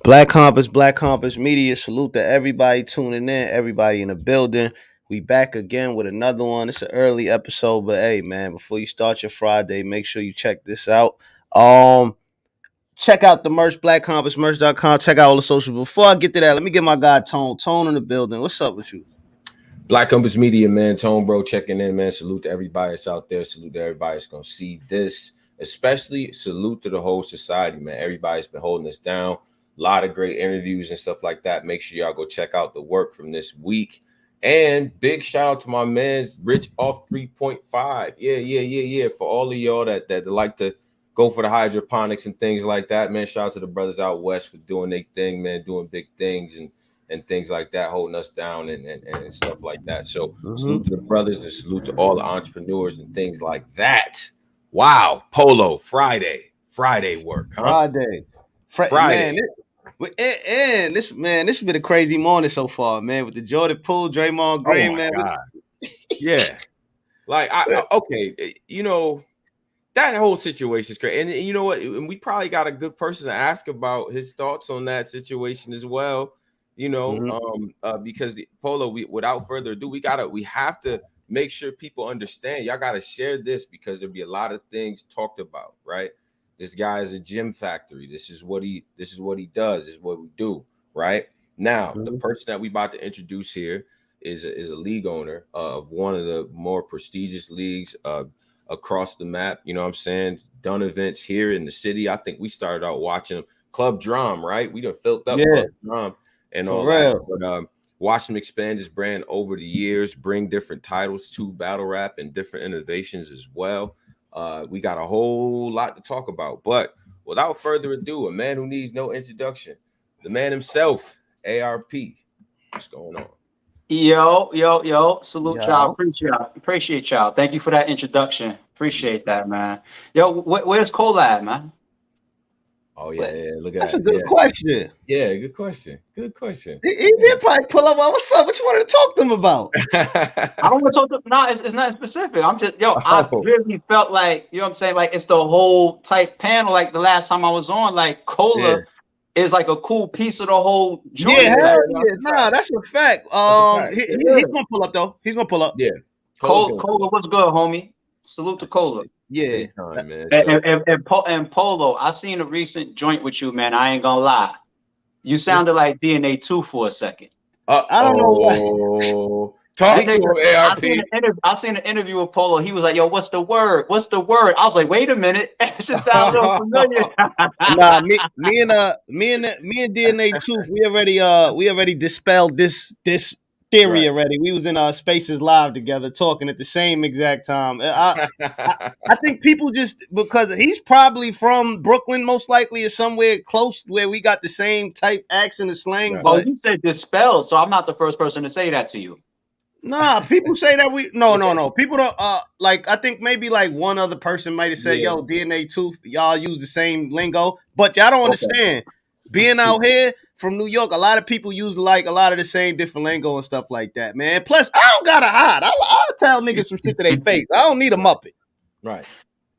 Black Compass Media. Salute to everybody tuning in, everybody in the building. We back again with another one. It's an early episode, but hey, man, before you start your Friday, make sure you check this out. Check out the merch, blackcompassmerch.com. Check out all the socials. Before I get to that, let me get my guy Tone in the building. What's up with you? Black Compass Media, man. Tone, bro, checking in, man. Salute to everybody that's out there. Salute to everybody that's going to see this. Especially salute to the whole society, man. Everybody's been holding us down. A lot of great interviews and stuff like that. Make sure y'all go check out the work from this week. And big shout out to my man's Rich off 3.5. Yeah. For all of y'all that like to go for the hydroponics and things like that, man. Shout out to the brothers out west for doing their thing, man, doing big things and things like that, holding us down and stuff like that. So salute to the brothers and salute to all the entrepreneurs and things like that. Wow, Polo Friday work, huh? Friday. Man, this has been a crazy morning so far, man. With the Jordan Poole, Draymond Green, man. God. Yeah, like okay, that whole situation is great, and you know what? And we probably got a good person to ask about his thoughts on that situation as well. Because the Polo, without further ado, we have to make sure people understand. Y'all got to share this because there'll be a lot of things talked about, right? This guy is a gym factory. This is what he does. This is what we do, right? Now, the person that we about to introduce here is a league owner of one of the more prestigious leagues across the map. You know what I'm saying? Done events here in the city. I think we started out watching Club Drum, right? We done filled up Club Drum and all that. But watch him expand his brand over the years, bring different titles to battle rap and different innovations as well. We got a whole lot to talk about, but without further ado, a man who needs no introduction, the man himself, ARP. What's going on? Yo. Salute y'all. Appreciate y'all. Thank you for that introduction. Appreciate that, man. Yo, where's Cole at, man? Oh yeah. Look at That's that. a good question. Yeah, good question. He did probably pull up. What's up? What you wanted to talk to him about? I don't want to talk to. No, it's not specific. I'm just I really felt like, you know what I'm saying, like it's the whole type panel. Like the last time I was on, like Cola is like a cool piece of the whole joint. Yeah, hell yeah. Nah, that's a fact. He's gonna pull up though. He's gonna pull up. Yeah. Cola, what's good, homie? Salute to Cola. Yeah, time, man. And Polo, I seen a recent joint with you, man. I ain't gonna lie. You sounded like DNA 2 for a second. I don't know what. Talk to him, ARP. I seen an interview with Polo. He was like, "Yo, what's the word? What's the word?" I was like, "Wait a minute, it just sounds a little familiar." Nah, me and DNA Truth, we already dispelled this theory already. We was in our Spaces Live together talking at the same exact time. I think people just, because he's probably from Brooklyn, most likely, or somewhere close where we got the same type accent and slang. Right. But you said dispelled, so I'm not the first person to say that to you. Nah, people say that no. People don't like, I think maybe like one other person might have said, yo, DNA Tooth, y'all use the same lingo, but y'all don't understand. Being out here from New York, a lot of people use like a lot of the same different lingo and stuff like that, man. Plus, I don't gotta hide. I'll tell niggas some shit to their face. I don't need a Muppet. Right.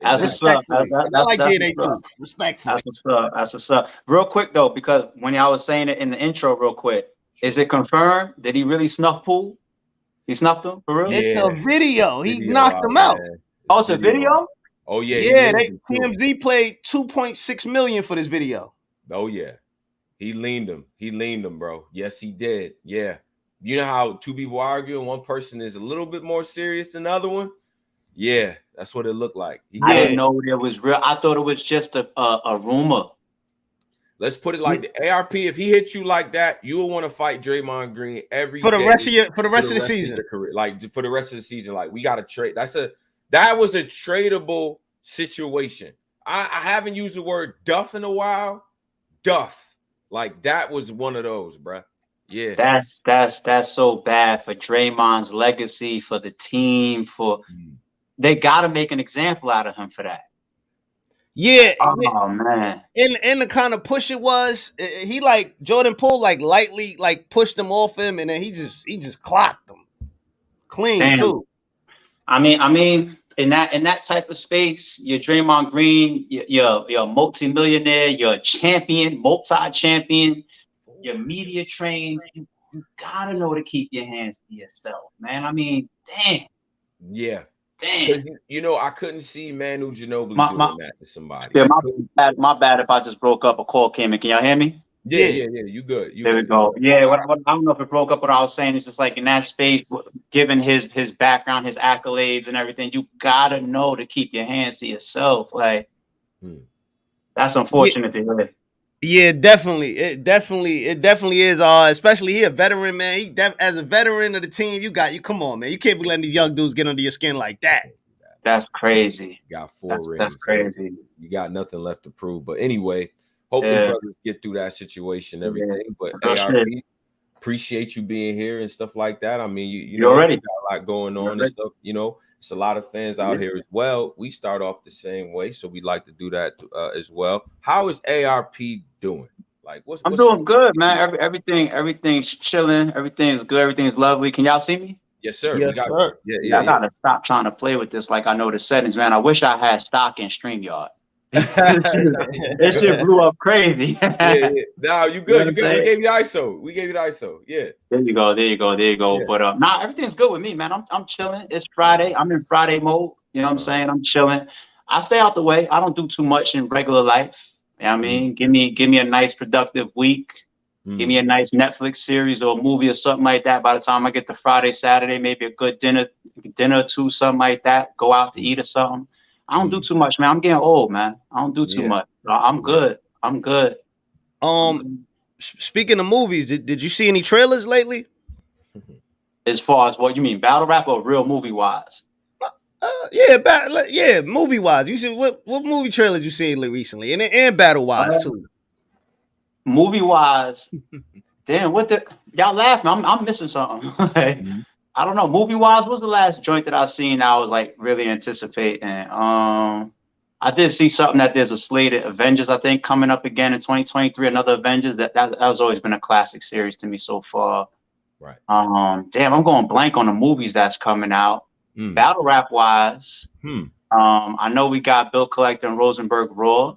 That's what's up. I like DNA Tooth. Respectfully. That's what's up. Real quick though, because when y'all was saying it in the intro, real quick, is it confirmed? Did he really snuff Poole? He snuffed him for real? It's a video. He knocked him out. Man. Oh, it's a video? Oh yeah. Yeah, TMZ played $2.6 million for this video. Oh yeah. He leaned him, bro. Yes, he did. Yeah. You know how two people argue and one person is a little bit more serious than the other one? Yeah, that's what it looked like. I didn't know it was real. I thought it was just a rumor. Let's put it like the ARP. If he hits you like that, you will want to fight Draymond Green for the rest of the season. Like for the rest of the season, like we got to trade. That was a tradable situation. I haven't used the word duff in a while. Duff, like that was one of those, bro. Yeah, that's so bad for Draymond's legacy, for the team. They got to make an example out of him for that. Yeah. Oh man. And the kind of push it was, he like Jordan Poole like lightly like pushed him off him, and then he just clocked him clean. Damn. Too. I mean, in that type of space, you're Draymond Green, you're a multi-millionaire, you're a champion, multi-champion, you're media trained. You gotta know to keep your hands to yourself, man. I mean, damn. Yeah. Damn. You know, I couldn't see Manu Ginobili doing that to somebody. Yeah, my bad if I just broke up. A call came in. Can y'all hear me? Yeah. You good. There we go. Yeah, I don't know if it broke up. What I was saying is just like in that space, given his background, his accolades and everything, you gotta know to keep your hands to yourself. Like, that's unfortunate to hear. Yeah, definitely. It definitely is. Especially he a veteran, man. As a veteran of the team, come on, man. You can't be letting these young dudes get under your skin like that. That's crazy. You got 4 rings. That's crazy. You got nothing left to prove. But anyway, hope the brothers get through that situation and everything. But ARP, appreciate you being here and stuff like that. I mean, you know, already got a lot going on and stuff. You know, it's a lot of fans out here as well. We start off the same way, so we like to do that as well. How is ARP doing? Like, I'm doing good, man. Everything's chilling. Everything's good. Everything's lovely. Can y'all see me? Yes, sir. Yes, sir. Yeah. I gotta stop trying to play with this. Like I know the settings, man. I wish I had stock in StreamYard. This shit blew up crazy. Yeah. No, you good. We gave you the ISO. Yeah. There you go. Yeah. But everything's good with me, man. I'm chilling. It's Friday. I'm in Friday mode. You know what I'm saying? I'm chilling. I stay out the way. I don't do too much in regular life. You know what I mean? Give me a nice productive week. Give me a nice Netflix series or a movie or something like that. By the time I get to Friday, Saturday, maybe a good dinner or two, something like that. Go out to eat or something. I don't do too much, man. I'm getting old, man. I don't do too much. I'm good. Speaking of movies, did you see any trailers lately? As far as what you mean, battle rap or real movie wise? Movie wise. You see what movie trailers you seen recently, and battle wise too. Movie wise, damn, y'all laughing? I'm missing something. I don't know. Movie wise, what's the last joint that I seen? I was like really anticipating. I did see something that there's a slated Avengers, I think, coming up again in 2023. Another Avengers that has always been a classic series to me so far. Right. Damn, I'm going blank on the movies that's coming out. Battle rap wise, I know we got Bill Collector and Rosenberg Raw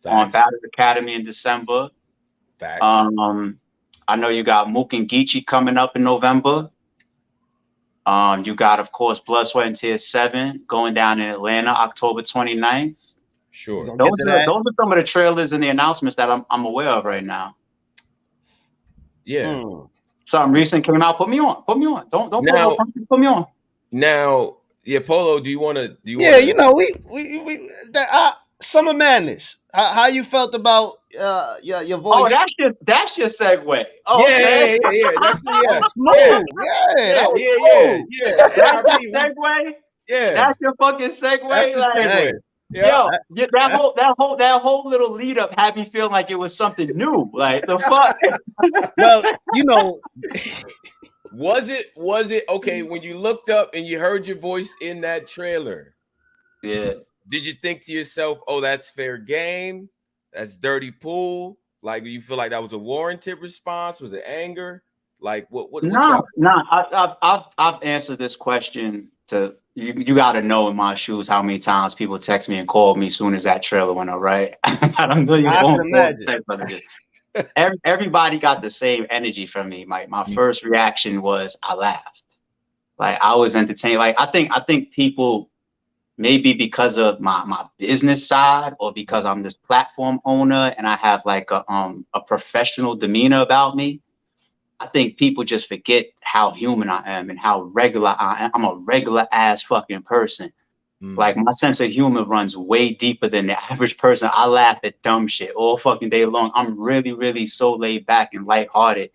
on Battle Academy in December. Facts. I know you got Mook and Geechee coming up in November. You got, of course, Blood, Sweat, and Tears 7 going down in Atlanta, October 29th. Sure. Those are some of the trailers and the announcements that I'm aware of right now. Yeah. Something recent came out. Put me on. Don't put me on. Now, Polo, do you want to? You know, we Summer Madness. How you felt about your voice? Oh, that's your segue. Oh, yeah. That's smooth. Yeah. That's your segue. Yeah, that's your fucking segue. That whole little lead up had me feeling like it was something new. Like the fuck. Well, you know. Was it okay when you looked up and you heard your voice in that trailer? Yeah. Did you think to yourself, "Oh, that's fair game. That's dirty pool"? Like, do you feel like that was a warranted response? Was it anger? Like, what? Nah. I've answered this question to you. You got to know in my shoes how many times people text me and call me as soon as that trailer went up. Right? I don't know. I can imagine. Everybody got the same energy from me. My first reaction was I laughed. Like I was entertained. Like I think people. Maybe because of my business side or because I'm this platform owner and I have like a professional demeanor about me, I think people just forget how human I am and how regular I am. I'm a regular ass fucking person. Like my sense of humor runs way deeper than the average person. I laugh at dumb shit all fucking day long. I'm really, really so laid back and lighthearted.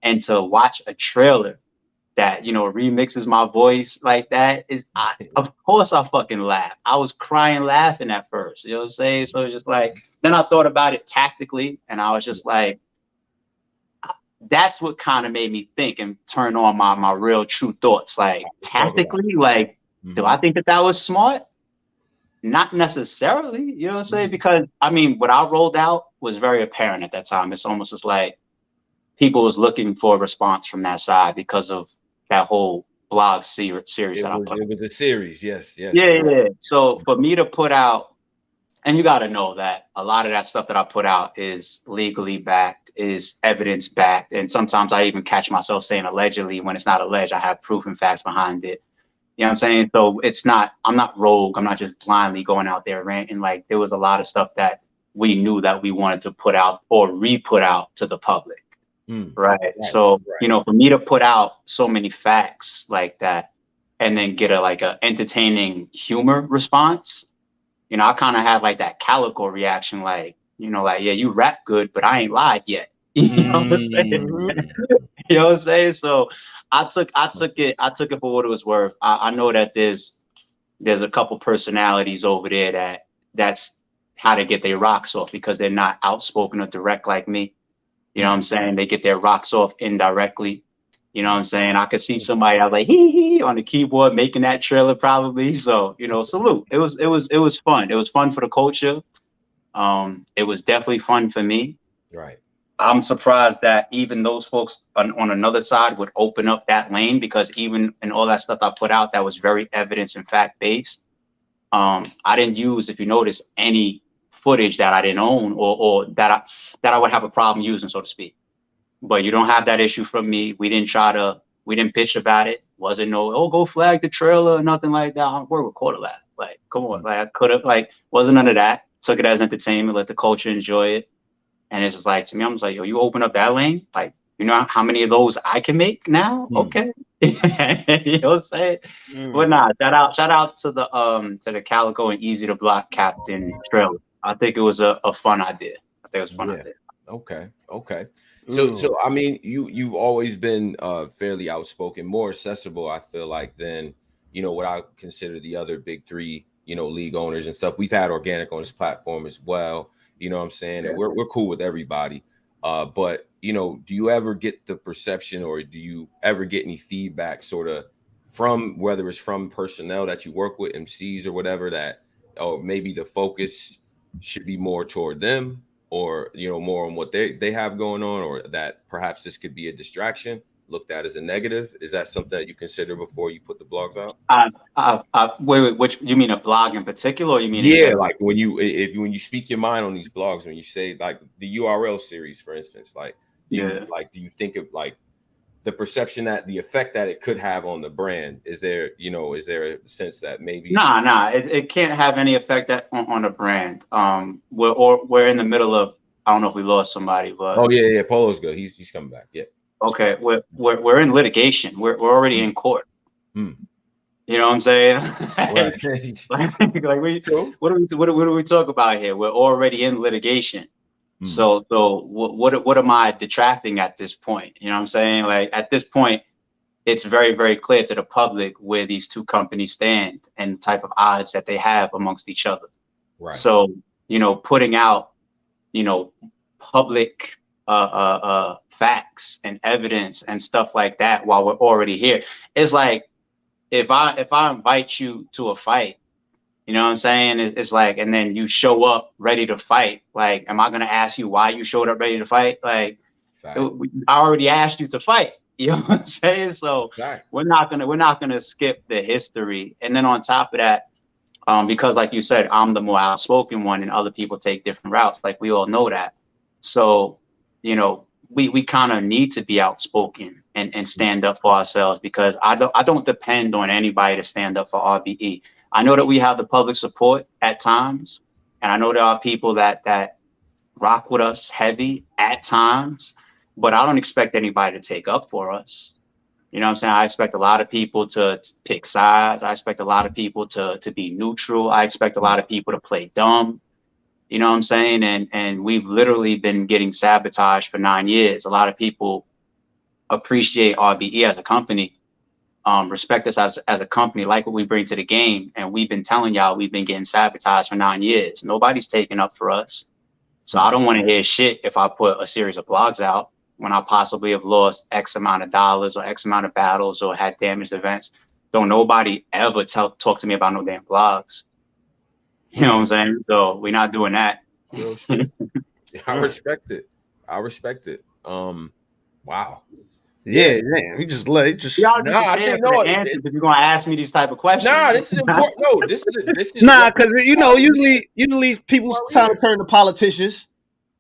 And to watch a trailer that, you know, remixes my voice like that of course I fucking laugh. I was crying laughing at first, you know what I'm saying? So it's just like, then I thought about it tactically and I was just like, that's what kind of made me think and turn on my real true thoughts. Like tactically, like, do I think that was smart? Not necessarily, you know what I'm saying? Because I mean, what I rolled out was very apparent at that time. It's almost just like people was looking for a response from that side because of that whole blog series that I put. It was a series, yes. Yeah. So for me to put out, and you got to know that a lot of that stuff that I put out is legally backed, is evidence backed. And sometimes I even catch myself saying allegedly when it's not alleged. I have proof and facts behind it. You know what I'm saying? So I'm not rogue. I'm not just blindly going out there ranting. Like, there was a lot of stuff that we knew that we wanted to put out or re-put out to the public. Right. So, for me to put out so many facts like that and then get a entertaining humor response, I kind of have like that Calico reaction, like, yeah, you rap good, but I ain't lied yet. You know what I'm saying? You know what I'm saying? So I took it for what it was worth. I know that there's a couple personalities over there that's how to get their rocks off because they're not outspoken or direct like me. You know what I'm saying? They get their rocks off indirectly. You know what I'm saying? I could see somebody out like hee on the keyboard making that trailer probably. So, salute. It was fun. It was fun for the culture. It was definitely fun for me. Right. I'm surprised that even those folks on another side would open up that lane, because even in all that stuff I put out that was very evidence and fact based, I didn't use, if you notice, any footage that I didn't own or that I would have a problem using, so to speak. But you don't have that issue from me. We didn't bitch about it. Wasn't go flag the trailer or nothing like that. We're recorded that. Like, come on. Like, I could have, wasn't none of that. Took it as entertainment, let the culture enjoy it. And it's just like, to me, I'm just like, yo, you open up that lane, like, you know how many of those I can make now? Okay. You know what I'm saying? But nah, shout out to the Calico and Easy to Block Captain trailer. I think it was a fun idea. Okay. So I mean, you've always been fairly outspoken, more accessible, I feel like, than what I consider the other big three, league owners and stuff. We've had organic on this platform as well. You know what I'm saying? And we're cool with everybody. But do you ever get the perception, or do you ever get any feedback sort of from, whether it's from personnel that you work with, MCs or whatever, that maybe the focus should be more toward them, or more on what they have going on, or that perhaps this could be a distraction looked at as a negative? Is that something that you consider before you put the blogs out? Wait, which, you mean a blog in particular, or you mean like when you speak your mind on these blogs, when you say like the URL series, for instance, like do you think of like the perception, that the effect that it could have on the brand? Is there a sense that maybe it can't have any effect on the brand? We're in the middle of, I don't know if we lost somebody, but Polo's good. He's coming back. Yeah. Okay, we're in litigation. We're already in court. You know what I'm saying? What do we talk about here? We're already in litigation. So what am I detracting at this point? You know what I'm saying? Like, at this point, it's very, very clear to the public where these two companies stand and the type of odds that they have amongst each other. Right. So, putting out, public facts and evidence and stuff like that while we're already here. It's like, if I invite you to a fight, you know what I'm saying? It's like, and then you show up ready to fight. Like, am I going to ask you why you showed up ready to fight? Like, I already asked you to fight. You know what I'm saying? So we're not gonna skip the history. And then on top of that, because like you said, I'm the more outspoken one and other people take different routes. Like, we all know that. So, we kind of need to be outspoken and stand up for ourselves, because I don't depend on anybody to stand up for RBE. I know that we have the public support at times, and I know there are people that rock with us heavy at times, but I don't expect anybody to take up for us. You know what I'm saying? I expect a lot of people to pick sides. I expect a lot of people to be neutral. I expect a lot of people to play dumb. You know what I'm saying? And we've literally been getting sabotaged for 9 years. A lot of people appreciate RBE as a company, respect us as a company, like what we bring to the game. And we've been telling y'all we've been getting sabotaged for 9 years. Nobody's taking up for us. So I don't want to hear shit if I put a series of blogs out when I possibly have lost X amount of dollars or X amount of battles or had damaged events. Don't nobody ever talk to me about no damn blogs. You know what I'm saying? So we're not doing that. Real shit. I respect it. Wow. Yeah, he just Y'all be I prepared think for the answers if you're gonna ask me these type of questions. this is important. No, this is because usually people trying to turn to politicians.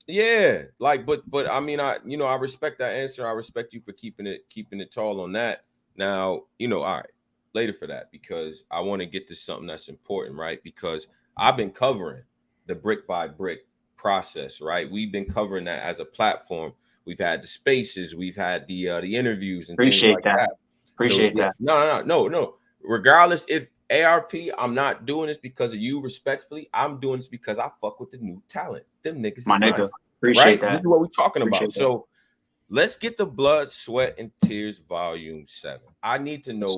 Yeah, like, but I mean, I respect that answer. I respect you for keeping it tall on that. Now, all right, later for that, because I want to get to something that's important, right? Because I've been covering the brick by brick process, right? We've been covering that as a platform. We've had the spaces, we've had the interviews and Appreciate things like that. Appreciate that. No. Regardless, if ARP, I'm not doing this because of you, respectfully. I'm doing this because I fuck with the new talent. Them niggas My is nigga. nice, Appreciate right? that. This is what we're talking about. That. So let's get the Blood, Sweat, and Tears Volume 7. I need to know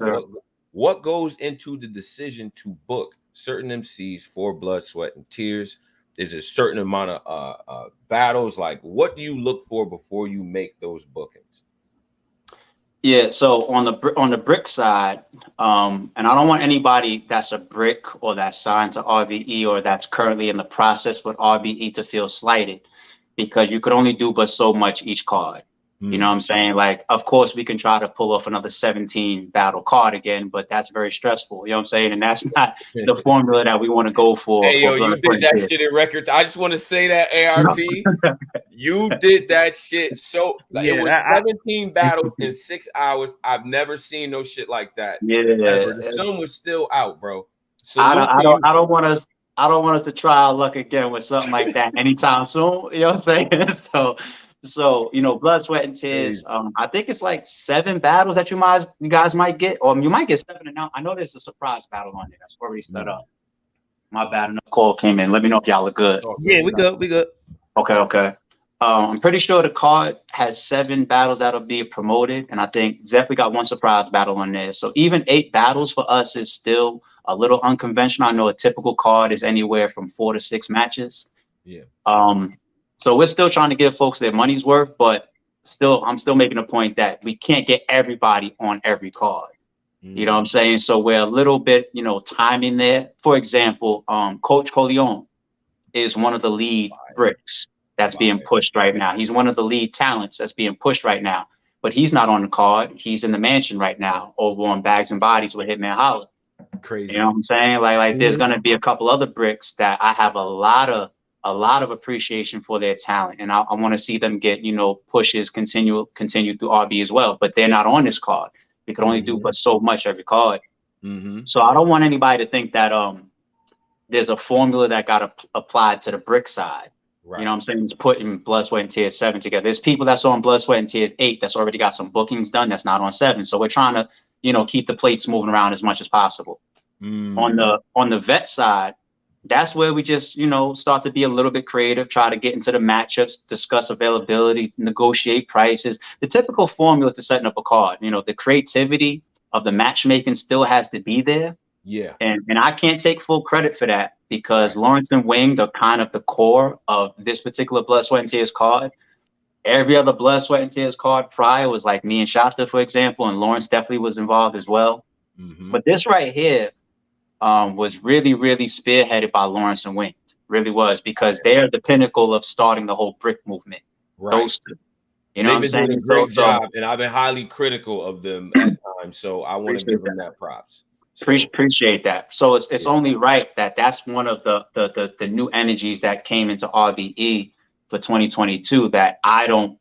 what goes into the decision to book certain MCs for Blood, Sweat, and Tears. Is a certain amount of battles. Like, what do you look for before you make those bookings? Yeah, so on the brick side, and I don't want anybody that's a brick or that's signed to RBE or that's currently in the process with RBE to feel slighted, because you could only do but so much each card. You know what I'm saying? Like, of course, we can try to pull off another 17 battle card again, but that's very stressful. You know what I'm saying? And that's not the formula that we want to go for. Hey, yo, you did that shit in records. I just want to say that, ARP, you did that shit. So it was 17 battles in 6 hours. I've never seen no shit like that. Yeah, ever. The sun was still out, bro. I don't want us to try our luck again with something like that anytime soon. You know what I'm saying? So Blood, Sweat, and Tears. I think it's like 7 battles that you guys might get, or you might get 7. And now I know there's a surprise battle on there that's already set up. My bad, another call came in. Let me know if y'all are good. Yeah, we good. Okay. I'm pretty sure the card has 7 battles that'll be promoted, and I think definitely got 1 surprise battle on there. So even 8 battles for us is still a little unconventional. I know a typical card is anywhere from 4 to 6 matches. Yeah. So we're still trying to give folks their money's worth, but I'm still making a point that we can't get everybody on every card. You know what I'm saying? So we're a little bit, timing there. For example, Coach Coleon is one of the lead bricks that's being pushed right now. He's one of the lead talents that's being pushed right now, but he's not on the card. He's in the mansion right now over on Bags and Bodies with Hitman Holla. Crazy. You know what I'm saying? Like there's going to be a couple other bricks that I have a lot of appreciation for their talent, and I want to see them get pushes continue through RB as well, but they're not on this card. We can only do but so much every card. So I don't want anybody to think that there's a formula that got applied to the brick side. Right. You know what I'm saying? It's putting Blood, Sweat, and Tears 7 together. There's people that's on Blood, Sweat, and Tears 8 that's already got some bookings done that's not on 7. So we're trying to keep the plates moving around as much as possible. On the vet side, that's where we just, start to be a little bit creative, try to get into the matchups, discuss availability, negotiate prices, the typical formula to setting up a card. The creativity of the matchmaking still has to be there. Yeah. And I can't take full credit for that because Lawrence and Wing are kind of the core of this particular Blood, Sweat, and Tears card. Every other Blood, Sweat, and Tears card prior was like me and Shata, for example, and Lawrence definitely was involved as well. But this right here, was really, really spearheaded by Lawrence and Wing. Really was, because they're the pinnacle of starting the whole brick movement. Right. Those two. You know what I'm saying? They've been doing a great job, and I've been highly critical of them at times. So I want to give them that props. So, appreciate that. So it's only right that's one of the new energies that came into RBE for 2022 that I don't,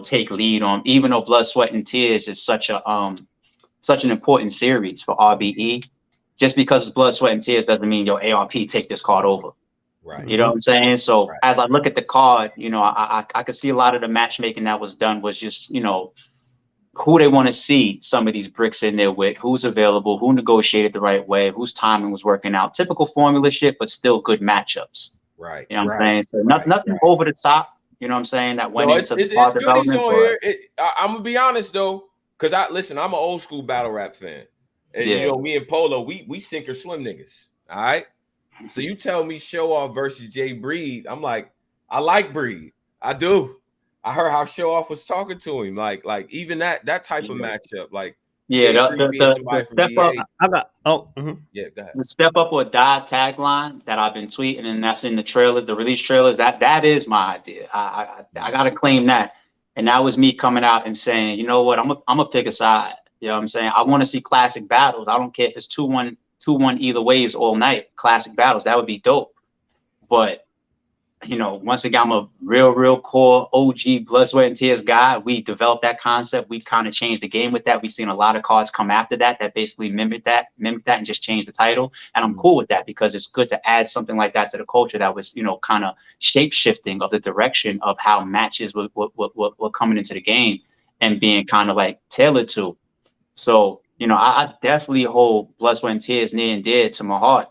take lead on, even though Blood, Sweat, and Tears is such an important series for RBE. Just because it's Blood, Sweat, and Tears doesn't mean ARP take this card over. Right. You know what I'm saying? So as I look at the card, I could see a lot of the matchmaking that was done was just, who they want to see some of these bricks in there with, who's available, who negotiated the right way, whose timing was working out. Typical formula shit, but still good matchups. Right. You know what I'm saying? So nothing over the top, you know what I'm saying, that went into the card development. I'm going to be honest, though, because I'm an old school battle rap fan. And me and Polo, we sink or swim niggas. All right. So you tell me Show Off versus Jay Breed. I'm like, I like Breed. I do. I heard how Show Off was talking to him. Like even that type of matchup. Like the step up. I got go ahead. The step up or die tagline that I've been tweeting, and that's in the trailers, the release trailers. That is my idea. I gotta claim that. And that was me coming out and saying, you know what, I'm gonna pick a side. You know what I'm saying? I want to see classic battles. I don't care if it's 2-1 either ways all night. Classic battles, that would be dope. But you know, once again, I'm a real core OG blood, sweat, and tears guy. We developed that concept. We kind of changed the game with that. We've seen a lot of cards come after that basically mimic that and just change the title. And I'm cool with that because it's good to add something like that to the culture that was, you know, kind of shape shifting of the direction of how matches were coming into the game and being kind of like tailored to. So, you know, I definitely hold blood, sweat, and tears near and dear to my heart.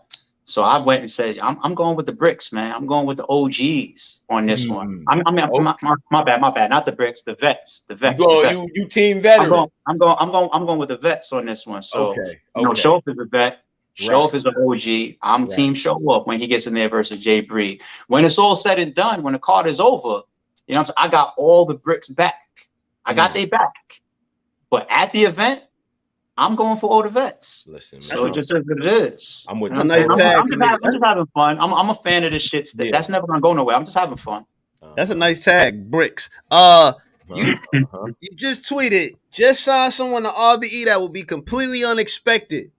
So I went and said, I'm going with the bricks, man. I'm going with the OGs on this one. My bad. Not the bricks, the vets. You team veteran. I'm going with the vets on this one. So you know, Show is a vet. Show is an OG. I'm team Show Up when he gets in there versus Jay Bree. When it's all said and done, when the card is over, you know what I'm saying? I got all the bricks back. I got they back. But at the event, I'm going for all the vets. Listen, so it just is what it is. I'm with you. I'm just having fun. I'm a fan of this shit. That's never gonna go nowhere. I'm just having fun. That's a nice tag, bricks. You just tweeted, just saw someone to RBE that will be completely unexpected.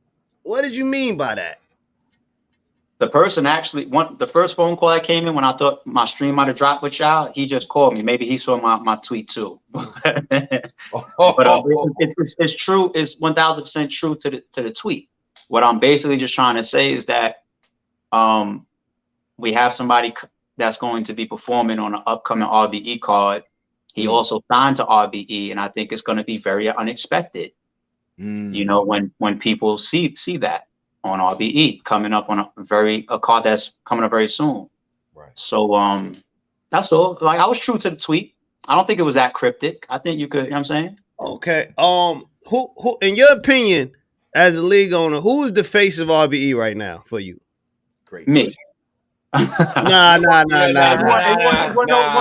What did you mean by that? The person actually, the first phone call that came in when I thought my stream might have dropped with y'all, he just called me. Maybe he saw my tweet too. But it's true. It's 1000% true to the tweet. What I'm basically just trying to say is that we have somebody that's going to be performing on an upcoming RBE card. He also signed to RBE, and I think it's going to be very unexpected. You know, when people see that on RBE coming up on a card that's coming up very soon. Right. So that's all. Like, I was true to the tweet. I don't think it was that cryptic. I think you could, you know what I'm saying? Okay. Who in your opinion, as a league owner, who is the face of RBE right now for you? Great. Me. Nah. You want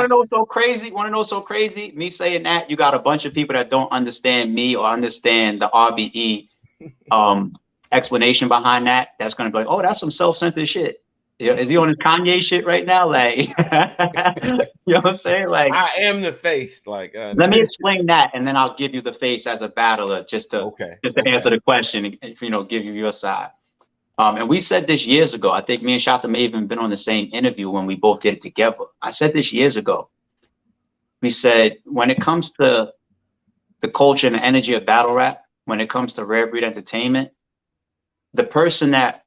to know so crazy? Want to know so crazy? Me saying that, you got a bunch of people that don't understand me or understand the RBE explanation behind that. That's going to be like, oh, that's some self-centered shit. Is he on his Kanye shit right now? Like, you know what I'm saying? Like, I am the face. Like, let me explain that, and then I'll give you the face as a battler, just to answer the question. You know, give you your side. And we said this years ago. I think me and Shata may have even been on the same interview when we both did it together. I said this years ago. We said, when it comes to the culture and the energy of battle rap, when it comes to rare breed entertainment, the person that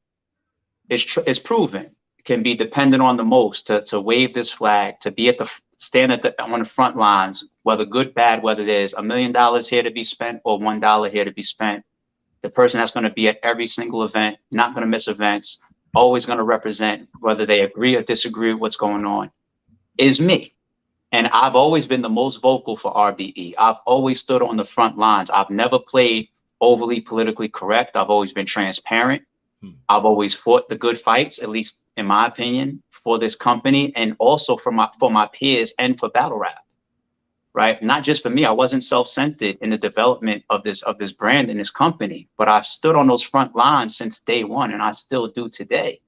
is proven can be dependent on the most to wave this flag, to be stand on the front lines, whether good, bad, whether there's $1 million here to be spent or $1 here to be spent. The person that's going to be at every single event, not going to miss events, always going to represent, whether they agree or disagree with what's going on, is me. And I've always been the most vocal for RBE. I've always stood on the front lines. I've never played overly politically correct. I've always been transparent. I've always fought the good fights, at least in my opinion, for this company and also for my peers and for battle rap. Right? Not just for me. I wasn't self-centered in the development of this brand and this company, but I've stood on those front lines since day one, and I still do today.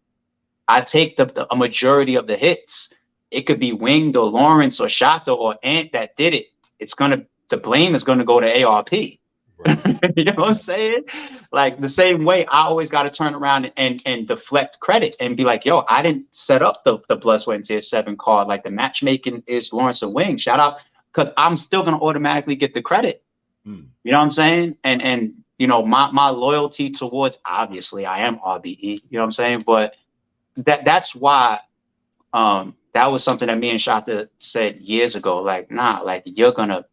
I take a majority of the hits. It could be Winged or Lawrence or Shata or Ant that did it. The blame is gonna go to ARP. Right. You know what I'm saying? Like, the same way I always got to turn around and deflect credit and be like, yo, I didn't set up the Blood, Sweat, and Tears 7 card. Like, the matchmaking is Lawrence and Wing. Shout out, because I'm still gonna automatically get the credit. You know what I'm saying? And you know, my loyalty towards, obviously I am RBE, you know what I'm saying? But that's why that was something that me and Shata said years ago. Like, nah, like, you're gonna,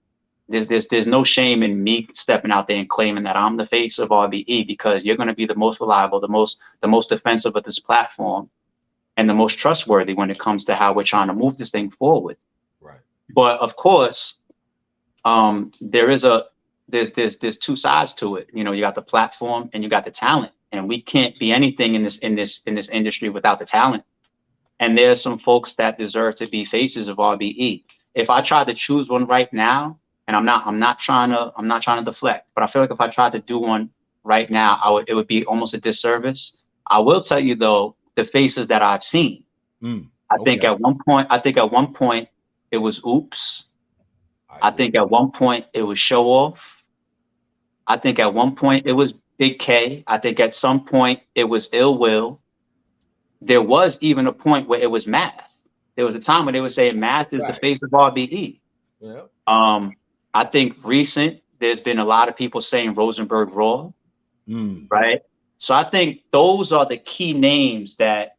there's no shame in me stepping out there and claiming that I'm the face of RBE, because you're gonna be the most reliable, the most defensive of this platform, and the most trustworthy when it comes to how we're trying to move this thing forward. Right. But of course, there's two sides to it. You know, you got the platform and you got the talent, and we can't be anything in this industry without the talent. And there's some folks that deserve to be faces of RBE. If I tried to choose one right now, and I'm not trying to deflect, but I feel like if I tried to do one right now, it would be almost a disservice. I will tell you though, the faces that I've seen. I think at one point it was Oops. I think at one point it was Show Off. I think at one point it was Big K. I think at some point it was Ill Will. There was even a point where it was Math. There was a time when they were saying Math is the face of RBE. Yeah. I think recent, there's been a lot of people saying Rosenberg Raw, right? So I think those are the key names that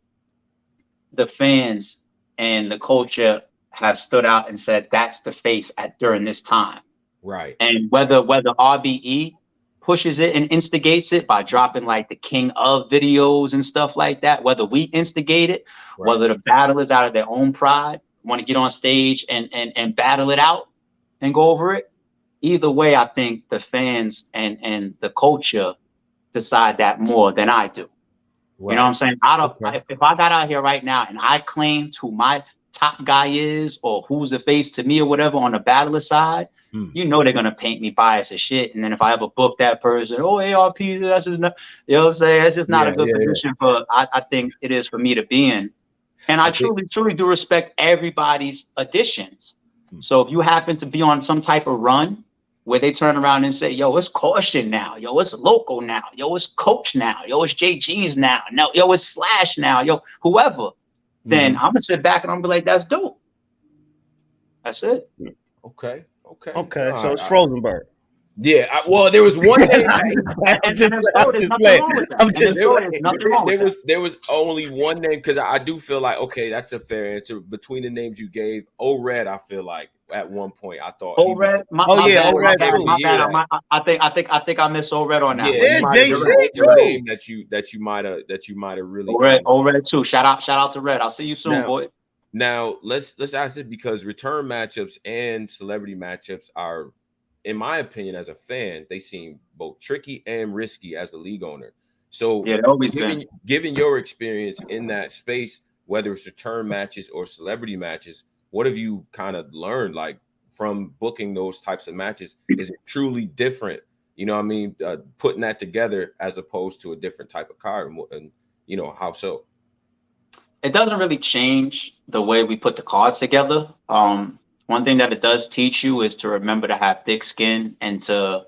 the fans and the culture have stood out and said that's the face during this time. Right. And whether RBE pushes it and instigates it by dropping like the king of videos and stuff like that, whether we instigate it, whether the battlers out of their own pride want to get on stage and battle it out and go over it. Either way, I think the fans and the culture decide that more than I do. Right. You know what I'm saying? If I got out here right now and I claimed who my top guy is or who's the face to me or whatever on the battler side, you know they're gonna paint me biased as shit. And then if I ever book that person, ARP, that's just not, you know what I'm saying? It's just not a good position for I think it is for me to be in. And I truly do respect everybody's additions. So if you happen to be on some type of run where they turn around and say, yo, it's Caution now, yo, it's Local now, yo, it's Coach now, yo, it's JG's now, no, yo, it's Slash now, yo, whoever, then I'm gonna sit back and I'm gonna be like, that's dope. That's it. Okay. So it's Frozenberg. Yeah, well, there was one name. There was only one name because I do feel like that's a fair answer between the names you gave. O-Red, I feel like at one point I thought. O-Red, O-Red too. I think I missed O-Red on that. Yeah, JC too. That you might have really. O-Red too. Shout out to Red. I'll see you soon, boy. Now let's ask it because return matchups and celebrity matchups are, in my opinion, as a fan, they seem both tricky and risky as a league owner. So, given your experience in that space, whether it's return matches or celebrity matches, what have you kind of learned, like from booking those types of matches? Is it truly different? You know what I mean? Putting that together as opposed to a different type of card, and you know how so? It doesn't really change the way we put the cards together. One thing that it does teach you is to remember to have thick skin and to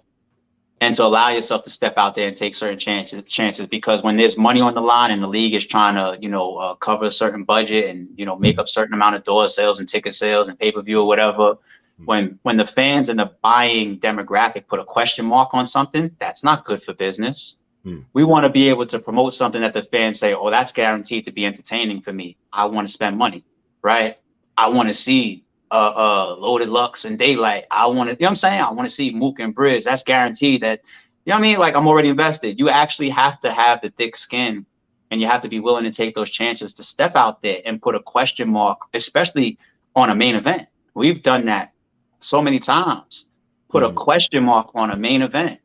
allow yourself to step out there and take certain chances, because when there's money on the line and the league is trying to, cover a certain budget and, make up a certain amount of door sales and ticket sales and pay-per-view or whatever, when the fans and the buying demographic put a question mark on something, that's not good for business. We want to be able to promote something that the fans say, oh, that's guaranteed to be entertaining for me. I want to spend money, right? I want to see Loaded Lux and Daylight. I want to, you know what I'm saying? I want to see Mook and Briz. That's guaranteed that, you know what I mean? Like, I'm already invested. You actually have to have the thick skin and you have to be willing to take those chances to step out there and put a question mark, especially on a main event. We've done that so many times. Put a question mark on a main event.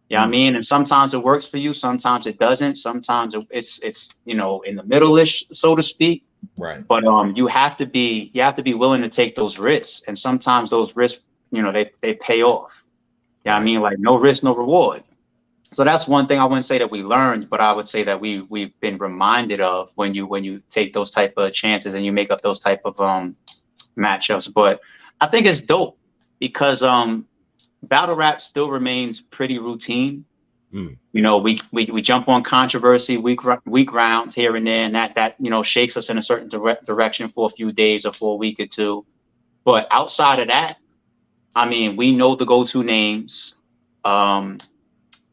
You know what I mean? And sometimes it works for you. Sometimes it doesn't. Sometimes it's in the middle-ish, so to speak. Right. But you have to be willing to take those risks. And sometimes those risks, they pay off. Yeah, I mean, like no risk, no reward. So that's one thing I wouldn't say that we learned, but I would say that we've been reminded of when you take those type of chances and you make up those type of matchups. But I think it's dope because battle rap still remains pretty routine. We jump on controversy, weak rounds here and there, and that shakes us in a certain direction for a few days or for a week or two. But outside of that, I mean, we know the go-to names.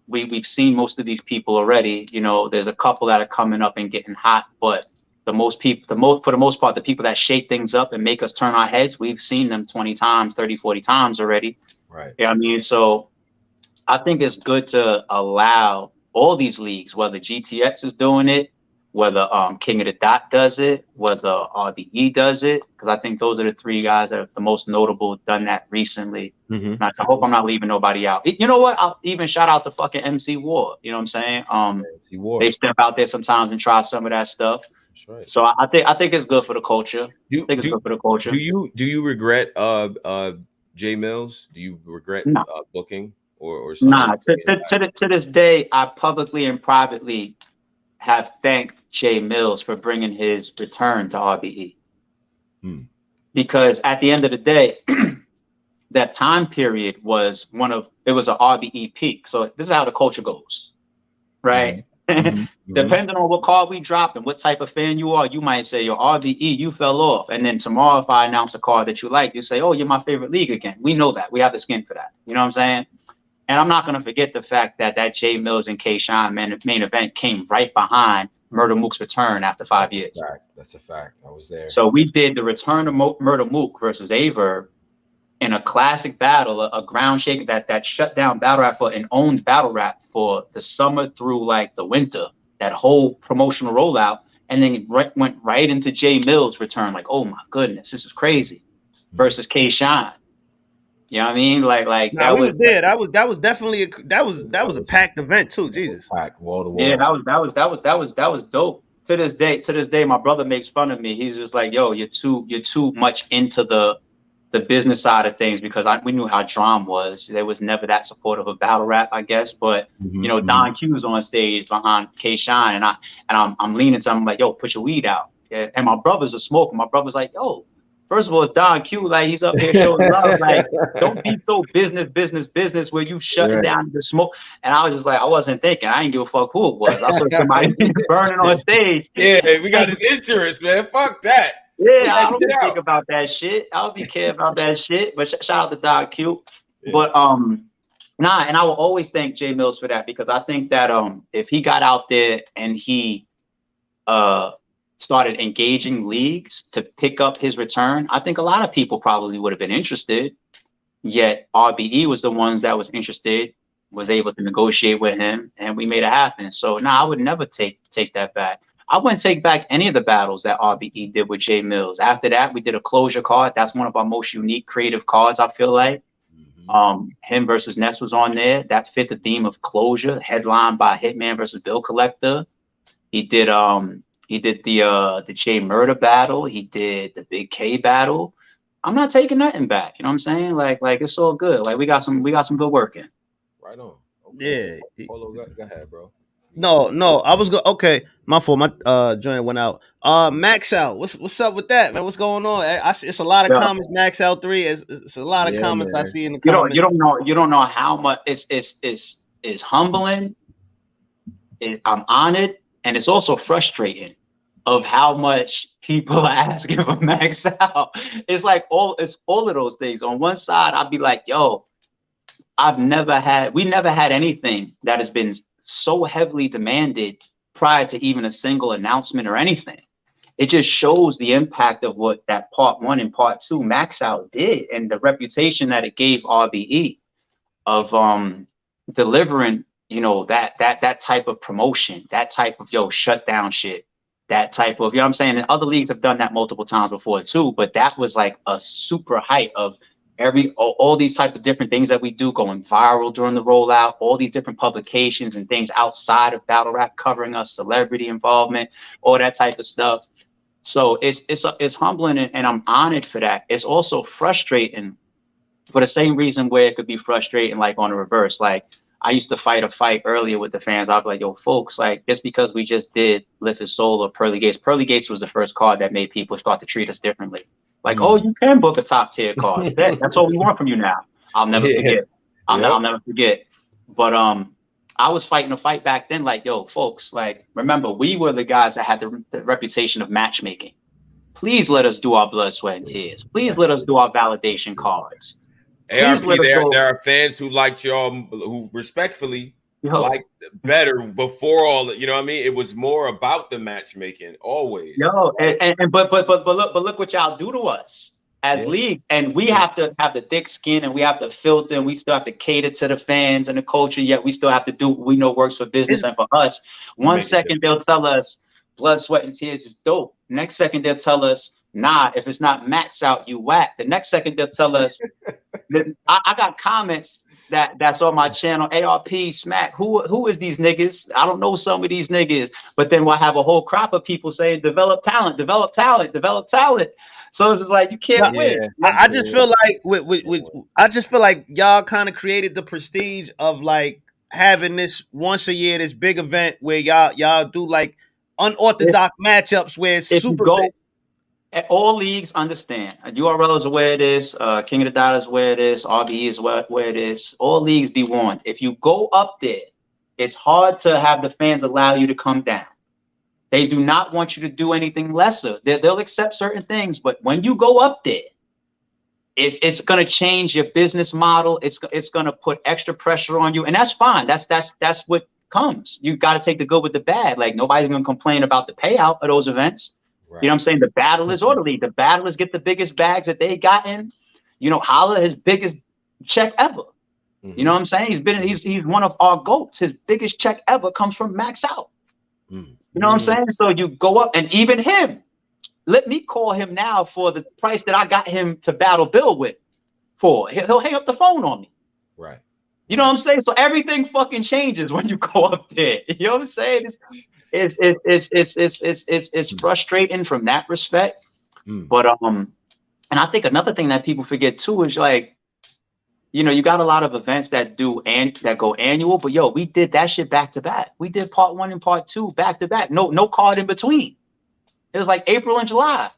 We've seen most of these people already. There's a couple that are coming up and getting hot, but for the most part, the people that shake things up and make us turn our heads, we've seen them 20 times, 30, 40 times already. Right. Yeah, I mean, so I think it's good to allow all these leagues, whether GTX is doing it, whether King of the Dot does it, whether RBE does it, because I think those are the three guys that are the most notable, done that recently. And I hope I'm not leaving nobody out. You know what? I'll even shout out to fucking MC War. You know what I'm saying? They step out there sometimes and try some of that stuff. That's right. So I think it's good for the culture. Do you regret Jay Mills? Do you regret booking or something? Nah, to this day, I publicly and privately have thanked Jay Mills for bringing his return to RBE. Because at the end of the day, that time period was it was an RBE peak. So this is how the culture goes, right? Depending on what card we drop and what type of fan you are, you might say, your RBE, you fell off. And then tomorrow, if I announce a card that you like, you say, oh, you're my favorite league again. We know that. We have the skin for that. You know what I'm saying? And I'm not going to forget the fact that Jay Mills and K-Shine main event came right behind Murder Mook's return after 5 years. That's a fact. I was there. So we did the return of Murder Mook versus Averb in a classic battle, a ground shake that shut down battle rap and owned battle rap for the summer through like the winter, that whole promotional rollout. And then it went right into Jay Mills' return. Like, oh my goodness, this is crazy. Versus K-Shine. You know what I mean? Like that was there. That was definitely that was a packed event too. Jesus. Packed wall to wall. Yeah, that was dope. To this day, my brother makes fun of me. He's just like, yo, you're too much into the business side of things, because we knew how Drum was. There was never that supportive of battle rap, I guess. But you know, Don Q's on stage behind K-Shine, and I'm leaning to him like, yo, put your weed out. Yeah. And my brother's a smoker. My brother's like, yo, first of all, it's Don Q. Like, he's up here showing love. Like, don't be so business where you shutting down the smoke. And I was just like, I wasn't thinking. I didn't give a fuck who it was. I saw somebody burning on stage. Yeah, we got his insurance, man. Fuck that. Yeah, I don't think about that shit. I don't be care about that shit. But shout out to Don Q. Yeah. But and I will always thank Jay Mills for that, because I think that if he got out there and he started engaging leagues to pick up his return, I think a lot of people probably would have been interested. Yet RBE was the ones that was interested, was able to negotiate with him, and we made it happen. So I would never take that back. I wouldn't take back any of the battles that RBE did with Jay Mills. After that, we did a closure card. That's one of our most unique creative cards, I feel like. Him versus Ness was on there. That fit the theme of closure, headlined by Hitman versus Bill Collector. He did the Jay Murder battle. He did the Big K battle. I'm not taking nothing back. You know what I'm saying? Like it's all good. Like we got some good work in. Right on. Okay. Yeah. Polo, go ahead, bro. No, I was okay. My fault. My joint went out. Maxout. What's up with that, man? What's going on? It's a lot of comments. Maxout 3. It's a lot of comments, man. I see in the comments. You don't know how much it's humbling. I'm honored, and it's also frustrating of how much people are asking for Maxout. It's like all of those things. On one side, I'd be like, yo, we never had anything that has been so heavily demanded prior to even a single announcement or anything. It just shows the impact of what that part 1 and part 2 Maxout did, and the reputation that it gave RBE of delivering, you know, that type of promotion, that type of shut down shit, that type of, you know what I'm saying? And other leagues have done that multiple times before too, but that was like a super height of all these type of different things that we do going viral during the rollout, all these different publications and things outside of battle rap covering us, celebrity involvement, all that type of stuff. So it's humbling, and I'm honored for that. It's also frustrating for the same reason where it could be frustrating, like on the reverse. Like, I used to fight a fight earlier with the fans. I'd be like, yo, folks, like, just because we just did Lift His Soul or Pearly Gates was the first card that made people start to treat us differently. Like, oh, you can book a top tier card. That's all we want from you now. I'll never forget. I'll never forget. But I was fighting a fight back then. Like, yo, folks, like, remember, we were the guys that had the reputation of matchmaking. Please let us do our blood, sweat, and tears. Please let us do our validation cards. ARP, there are fans who liked y'all, who respectfully liked better before all. You know what I mean? It was more about the matchmaking always. But look what y'all do to us as leagues, and we have to have the thick skin, and we have to filter, and we still have to cater to the fans and the culture. Yet we still have to do what we know works for business and for us. One second they'll tell us blood, sweat, and tears is dope. Next second they'll tell us, nah, if it's not Maxout, you whack. The next second they'll tell us, I got comments that's on my channel, ARP, Smack, who is these niggas? I don't know some of these niggas. But then we'll have a whole crop of people saying, develop talent. So it's just like, you can't win. I just feel like I just feel like y'all kind of created the prestige of like having this once a year, this big event where y'all do like unorthodox matchups where it's super big. All leagues understand. URL is aware of this. King of the Dot is aware of this. RBE is aware of this. All leagues be warned. If you go up there, it's hard to have the fans allow you to come down. They do not want you to do anything lesser. They'll accept certain things, but when you go up there, it's going to change your business model. It's going to put extra pressure on you, and that's fine. That's what comes. You got to take the good with the bad. Like nobody's going to complain about the payout of those events. Right. You know what I'm saying? The battlers or the league. The battlers get the biggest bags that they gotten. You know, Holla, his biggest check ever. You know what I'm saying? He's one of our GOATs. His biggest check ever comes from Maxout. You know what I'm saying? So you go up, and even him, let me call him now for the price that I got him to battle Bill with for. He'll hang up the phone on me. Right. You know what I'm saying? So everything fucking changes when you go up there. You know what I'm saying? It's frustrating from that respect. But and I think another thing that people forget too is like, you know, you got a lot of events that go annual, but yo, we did that shit back to back. We did part 1 and part 2 back to back. No card in between. It was like April and July.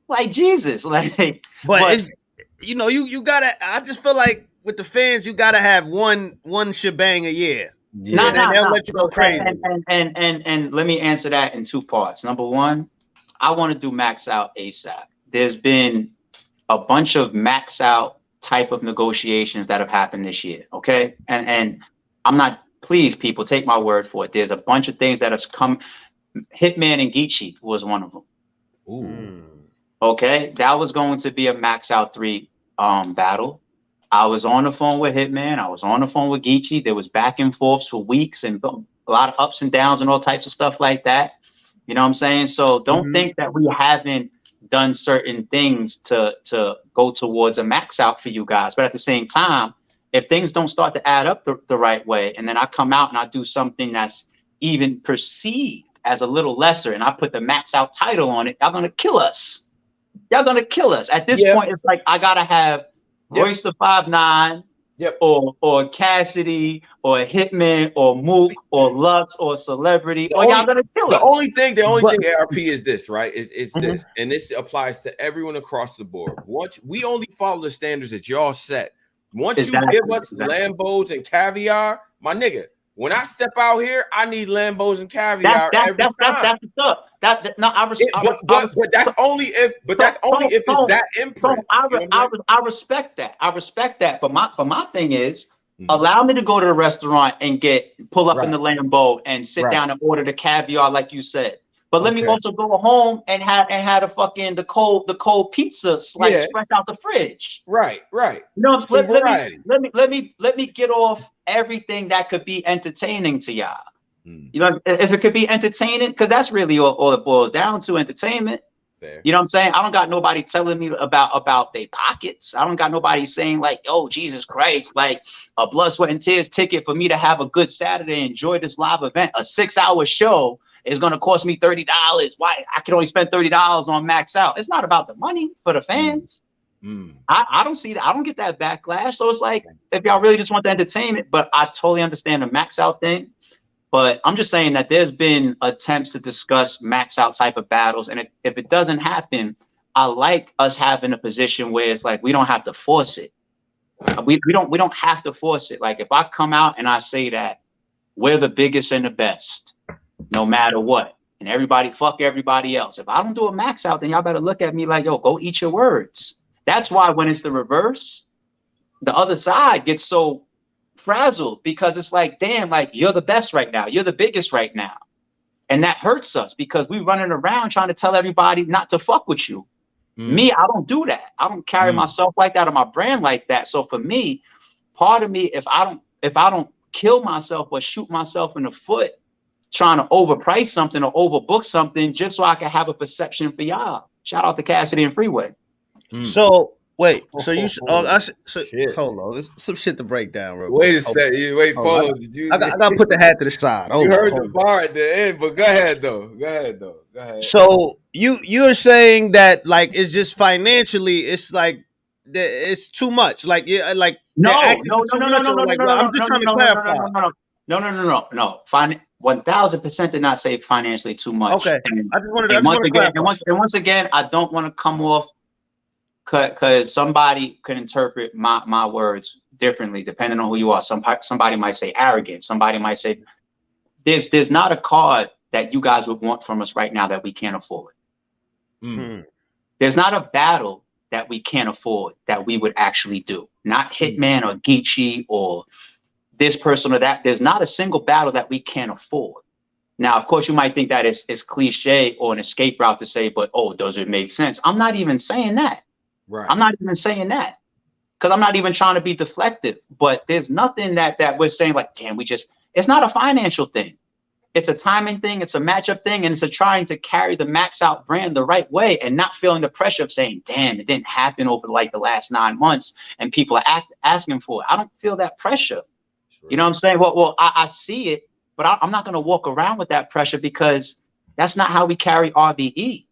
Like Jesus. Like but it's, you know, you gotta, I just feel like with the fans, you gotta have one shebang a year. Yeah. They'll let you go crazy. And let me answer that in 2 parts. Number 1, I want to do Maxout ASAP. There's been a bunch of Maxout type of negotiations that have happened this year. Okay. And I'm not, please people take my word for it. There's a bunch of things that have come. Hitman and Geechee was one of them. Ooh. Okay. That was going to be a Maxout 3 battle. I was on the phone with Hitman. I was on the phone with Geechee. There was back and forths for weeks and a lot of ups and downs and all types of stuff like that. You know what I'm saying? So don't think that we haven't done certain things to go towards a Maxout for you guys. But at the same time, if things don't start to add up the right way, and then I come out and I do something that's even perceived as a little lesser, and I put the Maxout title on it, y'all gonna kill us. Y'all gonna kill us. At this point, it's like I gotta have Royce the 5'9", or Cassidy, or Hitman, or Mook, or Lux, or Celebrity, or y'all gonna kill us. The only thing ARP is this, right? Is this, and this applies to everyone across the board. Once we only follow the standards that y'all set. Once you give us Lambos and caviar, my nigga. When I step out here, I need Lambos and caviar every time. That's what's up. But that's only if it's that imprint. So I respect that. I respect that. But my thing is, allow me to go to the restaurant and pull up in the Lambo and sit down and order the caviar like you said. But let me also go home and have the cold pizza slice fresh out the fridge. Right. You know, let me get off everything that could be entertaining to y'all. You know, if it could be entertaining, because that's really all it boils down to, entertainment. Fair. You know what I'm saying? I don't got nobody telling me about their pockets. I don't got nobody saying like, oh, Jesus Christ, like a blood, sweat, and tears ticket for me to have a good Saturday, enjoy this live event, a 6-hour show is going to cost me $30. Why I can only spend $30 on Maxout? It's not about the money for the fans. I don't see that. I don't get that backlash. So it's like, if y'all really just want the entertainment, but I totally understand the Maxout thing. But I'm just saying that there's been attempts to discuss Maxout type of battles. And if it doesn't happen, I like us having a position where it's like, we don't have to force it. We don't have to force it. Like if I come out and I say that we're the biggest and the best, no matter what, and everybody fuck everybody else. If I don't do a Maxout, then y'all better look at me like, yo, go eat your words. That's why when it's the reverse, the other side gets so frazzled because it's like, damn, like you're the best right now. You're the biggest right now. And that hurts us because we running around trying to tell everybody not to fuck with you. Me, I don't do that. I don't carry myself like that or my brand like that. So for me, part of me, if I don't kill myself or shoot myself in the foot trying to overprice something or overbook something just so I can have a perception for y'all. Shout out to Cassidy and Freeway. So wait, so you hold on, there's some shit to break down real quick. Wait a second, wait, Polo. I gotta put the hat to the side. You heard the bar at the end, but go ahead though. So you're saying that like it's just financially, it's like it's too much. Like no. I'm just trying to clarify. No. 1000% did not say financially too much. Okay. And, I just wanted to clarify. And once again, I don't want to come off because somebody could interpret my words differently depending on who you are. Somebody might say arrogant. Somebody might say there's not a card that you guys would want from us right now that we can't afford. There's not a battle that we can't afford that we would actually do. Not Hitman or Geechee or this person or that. There's not a single battle that we can't afford. Now, of course, you might think that it's cliche or an escape route to say, but does it make sense? I'm not even saying that. Right. I'm not even saying that because I'm not even trying to be deflective. But there's nothing that we're saying like, damn, it's not a financial thing. It's a timing thing. It's a matchup thing. And it's a trying to carry the Maxout brand the right way and not feeling the pressure of saying, damn, it didn't happen over like the last 9 months and people are asking for it. I don't feel that pressure. Sure. You know what I'm saying? Well, I see it, but I'm not going to walk around with that pressure because that's not how we carry RBE.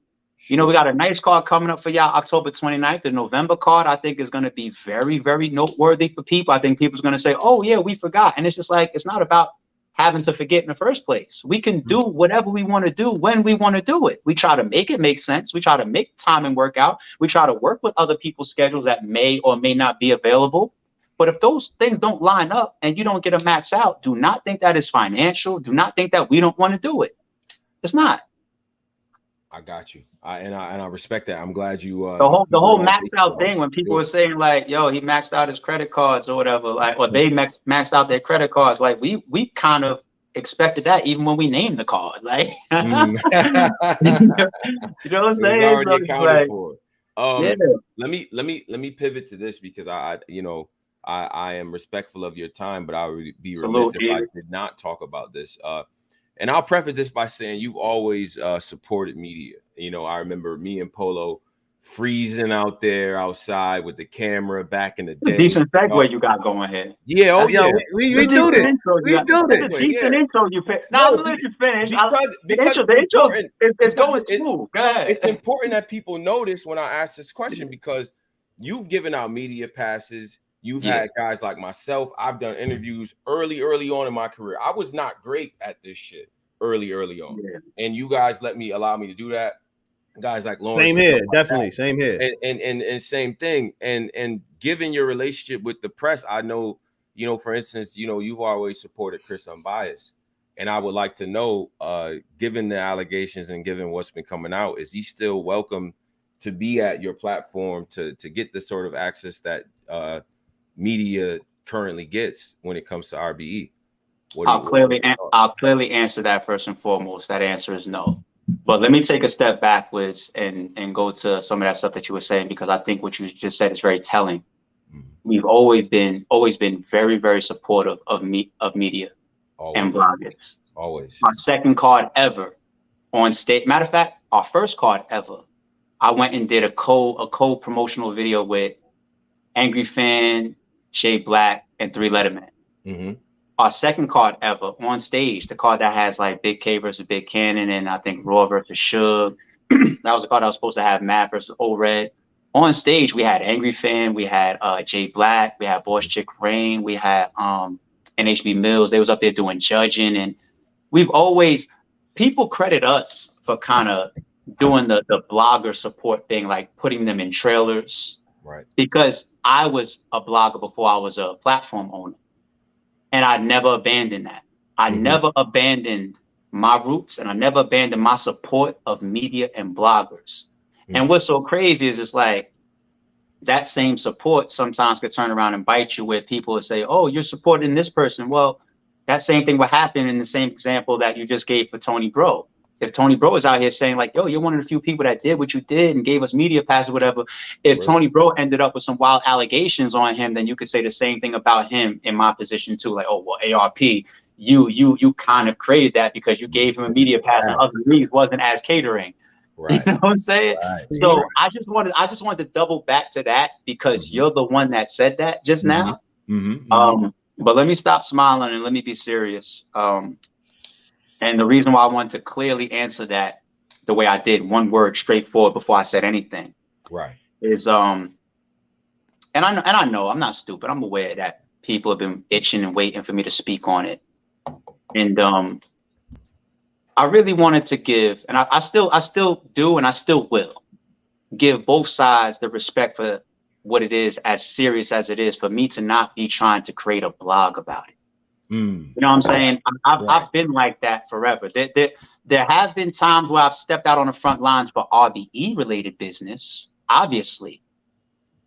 You know, we got a nice card coming up for y'all October 29th. The November card, I think, is going to be very, very noteworthy for people. I think people's going to say, oh, yeah, we forgot. And it's just like, it's not about having to forget in the first place. We can do whatever we want to do when we want to do it. We try to make it make sense. We try to make timing work out. We try to work with other people's schedules that may or may not be available. But if those things don't line up and you don't get a max out, do not think that is financial. Do not think that we don't want to do it. It's not. I got you. I respect that. I'm glad you the whole max out thing when people were saying like, yo, he maxed out his credit cards or whatever, like, or they maxed out their credit cards. Like we kind of expected that even when we named the card. Like you know what I'm saying? It's already accounted for. Yeah. Let me pivot to this because I am respectful of your time, but I would be remiss if I did not talk about this. And I'll preface this by saying you've always supported media. You know, I remember me and Polo freezing out there outside with the camera back in the day. Decent segue you got going here. Yeah, we do this. We do this. It's a decent intro you picked. Now let you finish. Because the intro it's going smooth. Go ahead. It's important that people notice when I ask this question because you've given out media passes. You've had guys like myself. I've done interviews early on in my career. I was not great at this shit early on. Yeah. And you guys allow me to do that. Guys like Lawrence. Same here, definitely. Same here. And same thing. And given your relationship with the press, I know, you know, for instance, you know, you've always supported Chris Unbias. And I would like to know, given the allegations and given what's been coming out, is he still welcome to be at your platform to get the sort of access that media currently gets when it comes to RBE? I'll clearly answer that first and foremost. That answer is no. But let me take a step backwards and go to some of that stuff that you were saying, because I think what you just said is very telling. We've always been very, very supportive of media and bloggers. Always. My second card ever on stage. Matter of fact, our first card ever. I went and did a co-promotional video with Angry Fan, Shay Black, and 3 Letterman. Mm-hmm. Our second card ever on stage, the card that has like Big K versus Big Cannon and I think Raw versus Suge. That was a card that was supposed to have Matt versus O-Red. On stage, we had Angry Fan, we had Jay Black, we had Boss Chick Rain, we had NHB Mills. They was up there doing judging, and people credit us for kind of doing the blogger support thing, like putting them in trailers. Right. Because I was a blogger before I was a platform owner. And I never abandoned that. I never abandoned my roots, and I never abandoned my support of media and bloggers. And what's so crazy is it's like that same support sometimes could turn around and bite you, where people would say, oh, you're supporting this person. Well, that same thing would happen in the same example that you just gave for Tony Bro. If Tony Bro is out here saying like, yo, you're one of the few people that did what you did and gave us media passes, whatever. If Tony Bro ended up with some wild allegations on him, then you could say the same thing about him in my position too. Like, oh, well, ARP, you kind of created that because you gave him a media pass and other leagues wasn't as catering. Right. You know what I'm saying? Right. So I just wanted to double back to that because you're the one that said that just now. But let me stop smiling and let me be serious. And the reason why I wanted to clearly answer that the way I did, one word straightforward before I said anything, right, is and I know I'm not stupid. I'm aware that people have been itching and waiting for me to speak on it. And I really wanted to give, and I still do, and I still will give both sides the respect for what it is, as serious as it is, for me to not be trying to create a blog about it. You know what I'm saying? I've been like that forever. There have been times where I've stepped out on the front lines for RBE related business, obviously.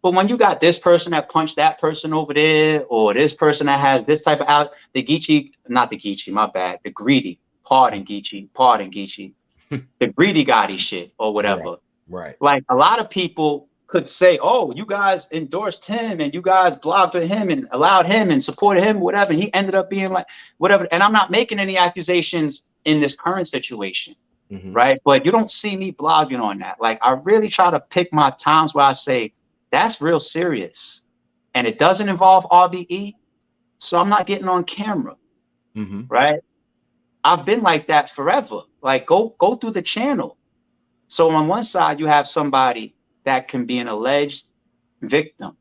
But when you got this person that punched that person over there, or this person that has this type of the greedy, pardon Geechee, the greedy gaudy shit or whatever. Right. Like a lot of people could say, oh, you guys endorsed him and you guys blogged with him and allowed him and supported him, whatever. And he ended up being like whatever. And I'm not making any accusations in this current situation. Right. But you don't see me blogging on that. Like I really try to pick my times where I say that's real serious and it doesn't involve RBE. So I'm not getting on camera. Right. I've been like that forever. Like go through the channel. So on one side, you have somebody that can be an alleged victim.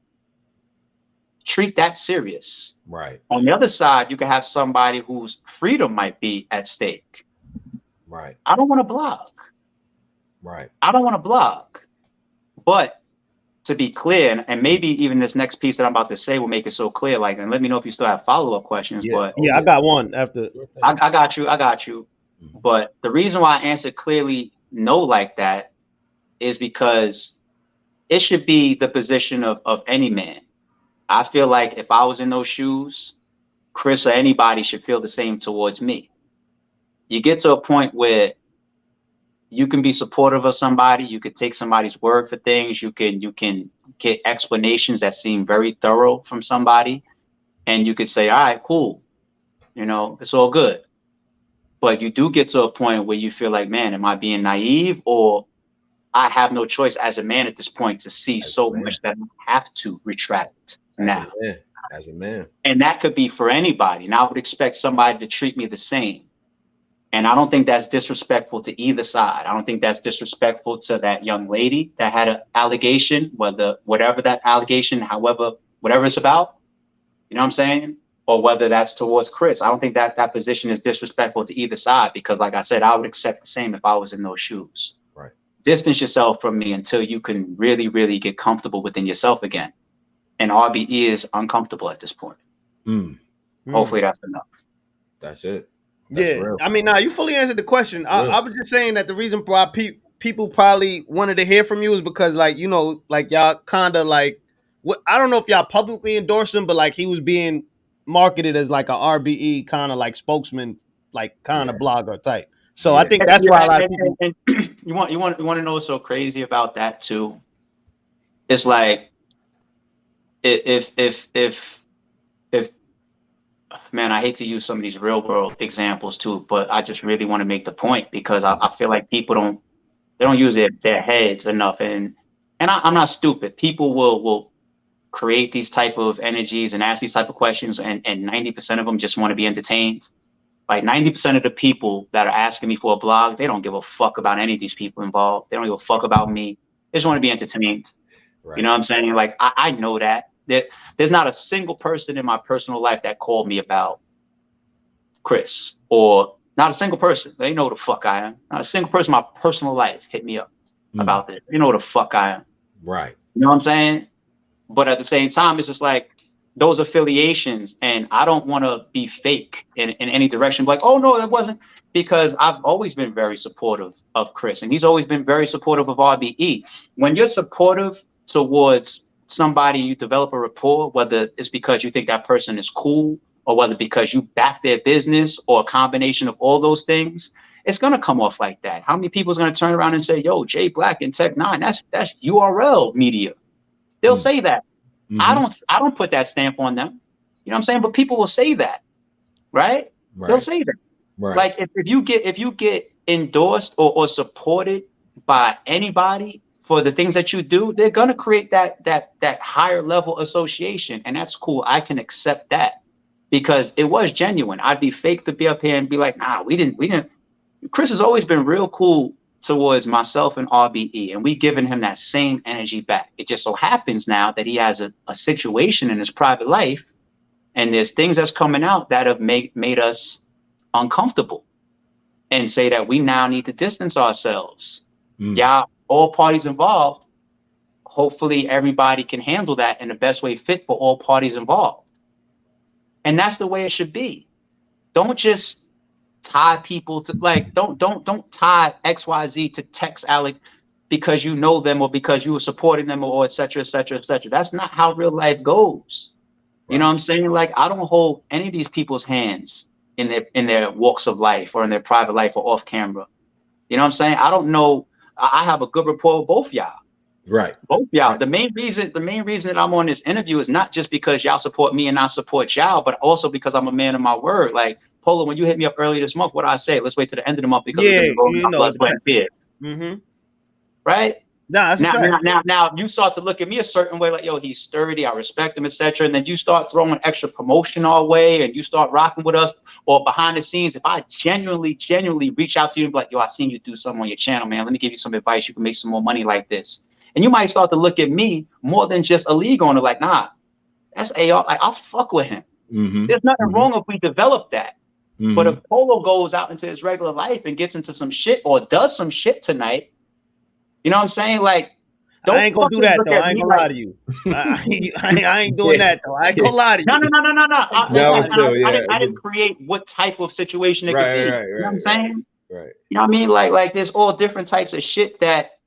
Treat that serious. Right. On the other side, you can have somebody whose freedom might be at stake. Right. I don't want to blog. Right. I don't want to blog. But to be clear, and maybe even this next piece that I'm about to say will make it so clear, like, and let me know if you still have follow-up questions. Yeah, I got one after. I got you. But the reason why I answered clearly no like that is because it should be the position of any man. I feel like if I was in those shoes, Chris or anybody should feel the same towards me. You get to a point where you can be supportive of somebody, you could take somebody's word for things, you can get explanations that seem very thorough from somebody, and you could say, all right, cool, it's all good. But you do get to a point where you feel like, man, am I being naive, or I have no choice as a man at this point to see so much that I have to retract now. As a man. And that could be for anybody. And I would expect somebody to treat me the same. And I don't think that's disrespectful to either side. I don't think that's disrespectful to that young lady that had an allegation, whatever that allegation, whatever it's about, you know what I'm saying? Or whether that's towards Chris. I don't think that position is disrespectful to either side, because like I said, I would accept the same if I was in those shoes. Right. Distance yourself from me until you can really, really get comfortable within yourself again. And RBE is uncomfortable at this point. Hopefully that's enough. That's it. That's real. I mean, you fully answered the question. I was just saying that the reason why people probably wanted to hear from you is because, like, like y'all kind of like, I don't know if y'all publicly endorsed him, but like he was being marketed as like a RBE kind of like spokesman, like kind of blogger type. So I think that's why a lot of people. And you want to know what's so crazy about that too? It's like if man, I hate to use some of these real world examples too, but I just really want to make the point, because I feel like people don't use their heads enough, and I'm not stupid. People will create these type of energies and ask these type of questions, and 90% of them just want to be entertained. Like 90% of the people that are asking me for a blog, they don't give a fuck about any of these people involved. They don't give a fuck about me. They just want to be entertained. Right. You know what I'm saying? Like I know that there's not a single person in my personal life that called me about Chris, or not a single person. They know who the fuck I am. Not a single person in my personal life hit me up about this. You know who the fuck I am. Right. You know what I'm saying? But at the same time, it's just like those affiliations, and I don't want to be fake in any direction. Like, oh no, that wasn't, because I've always been very supportive of Chris, and he's always been very supportive of RBE. When you're supportive towards somebody, you develop a rapport, whether it's because you think that person is cool, or whether because you back their business, or a combination of all those things, it's going to come off like that. How many people is going to turn around and say, yo, Jay Black and Tech 9, that's URL media? They'll say that. I don't put that stamp on them. You know what I'm saying? But people will say that, right? They'll say that. Right. Like if you get endorsed or supported by anybody for the things that you do, they're gonna create that higher level association, and that's cool. I can accept that, because it was genuine. I'd be fake to be up here and be like, nah, we didn't. Chris has always been real cool towards myself and RBE, and we've given him that same energy back. It just so happens now that he has a situation in his private life, and there's things that's coming out that have made us uncomfortable. and say that we now need to distance ourselves. Yeah, all parties involved. Hopefully everybody can handle that in the best way fit for all parties involved. And that's the way it should be. Don't just tie people to like, don't tie XYZ to text Alec because you know them or because you were supporting them or et cetera, et cetera, et cetera. That's not how real life goes. You know what I'm saying? Like, I don't hold any of these people's hands in their walks of life or in their private life or off camera. You know what I'm saying? I don't know. I have a good rapport with both y'all. Right. Both y'all. Right. The main reason that I'm on this interview is not just because y'all support me and I support y'all, but also because I'm a man of my word. Like, Polo, when you hit me up earlier this month, what did I say? Let's wait to the end of the month because let's go and see it. Right? Nah, now you start to look at me a certain way, like, yo, he's sturdy, I respect him, etc. And then you start throwing extra promotion our way and you start rocking with us, or behind the scenes, if I genuinely reach out to you and be like, yo, I seen you do something on your channel, man. Let me give you some advice. You can make some more money like this. And you might start to look at me more than just a league owner, like, nah, that's AR. Like, I'll fuck with him. There's nothing wrong if we develop that. But if Polo goes out into his regular life and gets into some shit or does some shit tonight, you know what I'm saying? Like, I ain't gonna do that though. I ain't gonna lie to you. I ain't doing that though. I ain't gonna lie to you. No. I didn't create what type of situation it could be. You know what I'm saying? Right. You know what I mean? Like there's all different types of shit that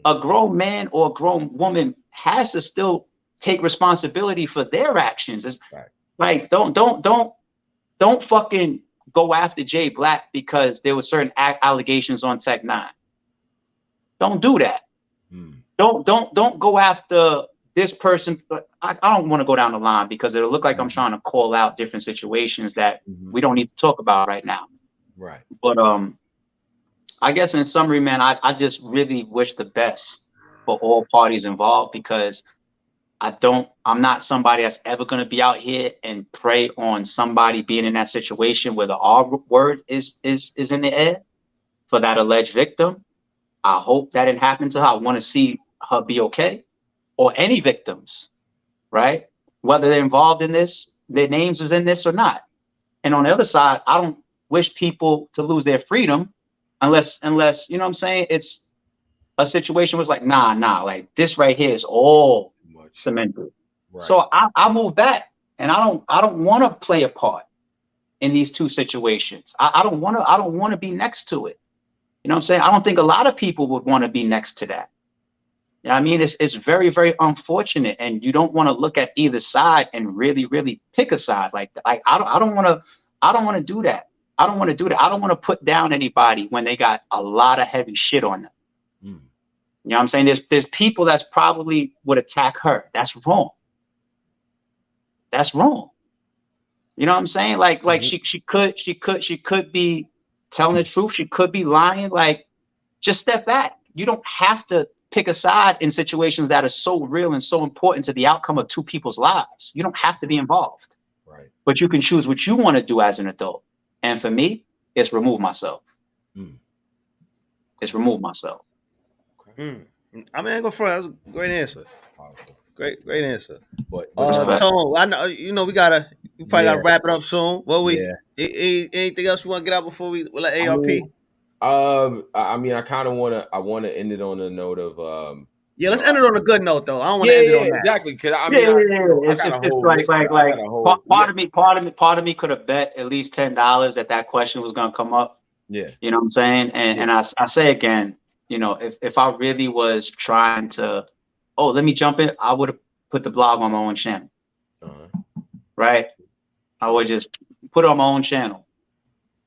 a grown man or a grown woman has to still take responsibility for their actions. It's like don't fucking go after Jay Black because there were certain allegations on Tech 9. Don't do that. Don't go after this person. I don't want to go down the line because it'll look like I'm trying to call out different situations that we don't need to talk about right now. Right. But I guess in summary, man, I just really wish the best for all parties involved because I'm not somebody that's ever going to be out here and prey on somebody being in that situation where the R word is in the air for that alleged victim. I hope that didn't happen to her. I want to see her be okay, or any victims, right? Whether they're involved in this, their names is in this or not. And on the other side, I don't wish people to lose their freedom unless, you know what I'm saying? It's a situation where it's like, nah, like this right here is all cemented. Right. So I move back and I don't want to play a part in these two situations. I don't want to be next to it. You know what I'm saying? I don't think a lot of people would want to be next to that. You know what I mean? It's very, very unfortunate. And you don't want to look at either side and really, really pick a side like that. Like, I don't want to do that. I don't want to do that. I don't want to put down anybody when they got a lot of heavy shit on them. You know what I'm saying? There's people that's probably would attack her. That's wrong. That's wrong. You know what I'm saying? Like she could be telling the truth. She could be lying. Like, just step back. You don't have to pick a side in situations that are so real and so important to the outcome of two people's lives. You don't have to be involved. Right. But you can choose what you want to do as an adult. And for me, it's remove myself. It's remove myself. I mean, I ain't gonna front. That was a great answer. Great answer. But so I know we probably gotta wrap it up soon. Anything else you want to get out before we let ARP? I mean, I want to end it on a note of let's end it on a good note though. I don't want to end it on that. Exactly, because I mean, part of me could have bet at least $10 that question was gonna come up. Yeah, you know what I'm saying, and I say again, you know, if I really was trying to, let me jump in, I would have put the blog on my own channel. Right? I would just put it on my own channel.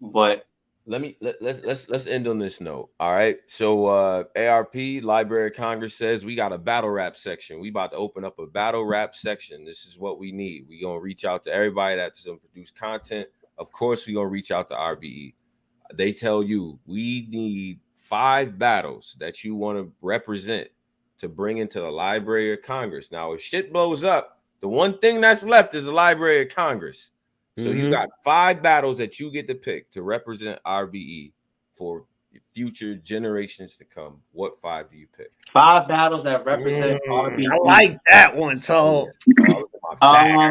But let's end on this note. All right. So ARP, Library of Congress, says we got a battle rap section. We about to open up a battle rap section. This is what we need. We're gonna reach out to everybody that's gonna produce content. Of course, we're gonna reach out to RBE. They tell you we need 5 battles that you want to represent to bring into the Library of Congress. Now, if shit blows up, the one thing that's left is the Library of Congress. So you got 5 battles that you get to pick to represent RBE for future generations to come. What 5 do you pick? 5 battles that represent RBE. I like that one, Toe. I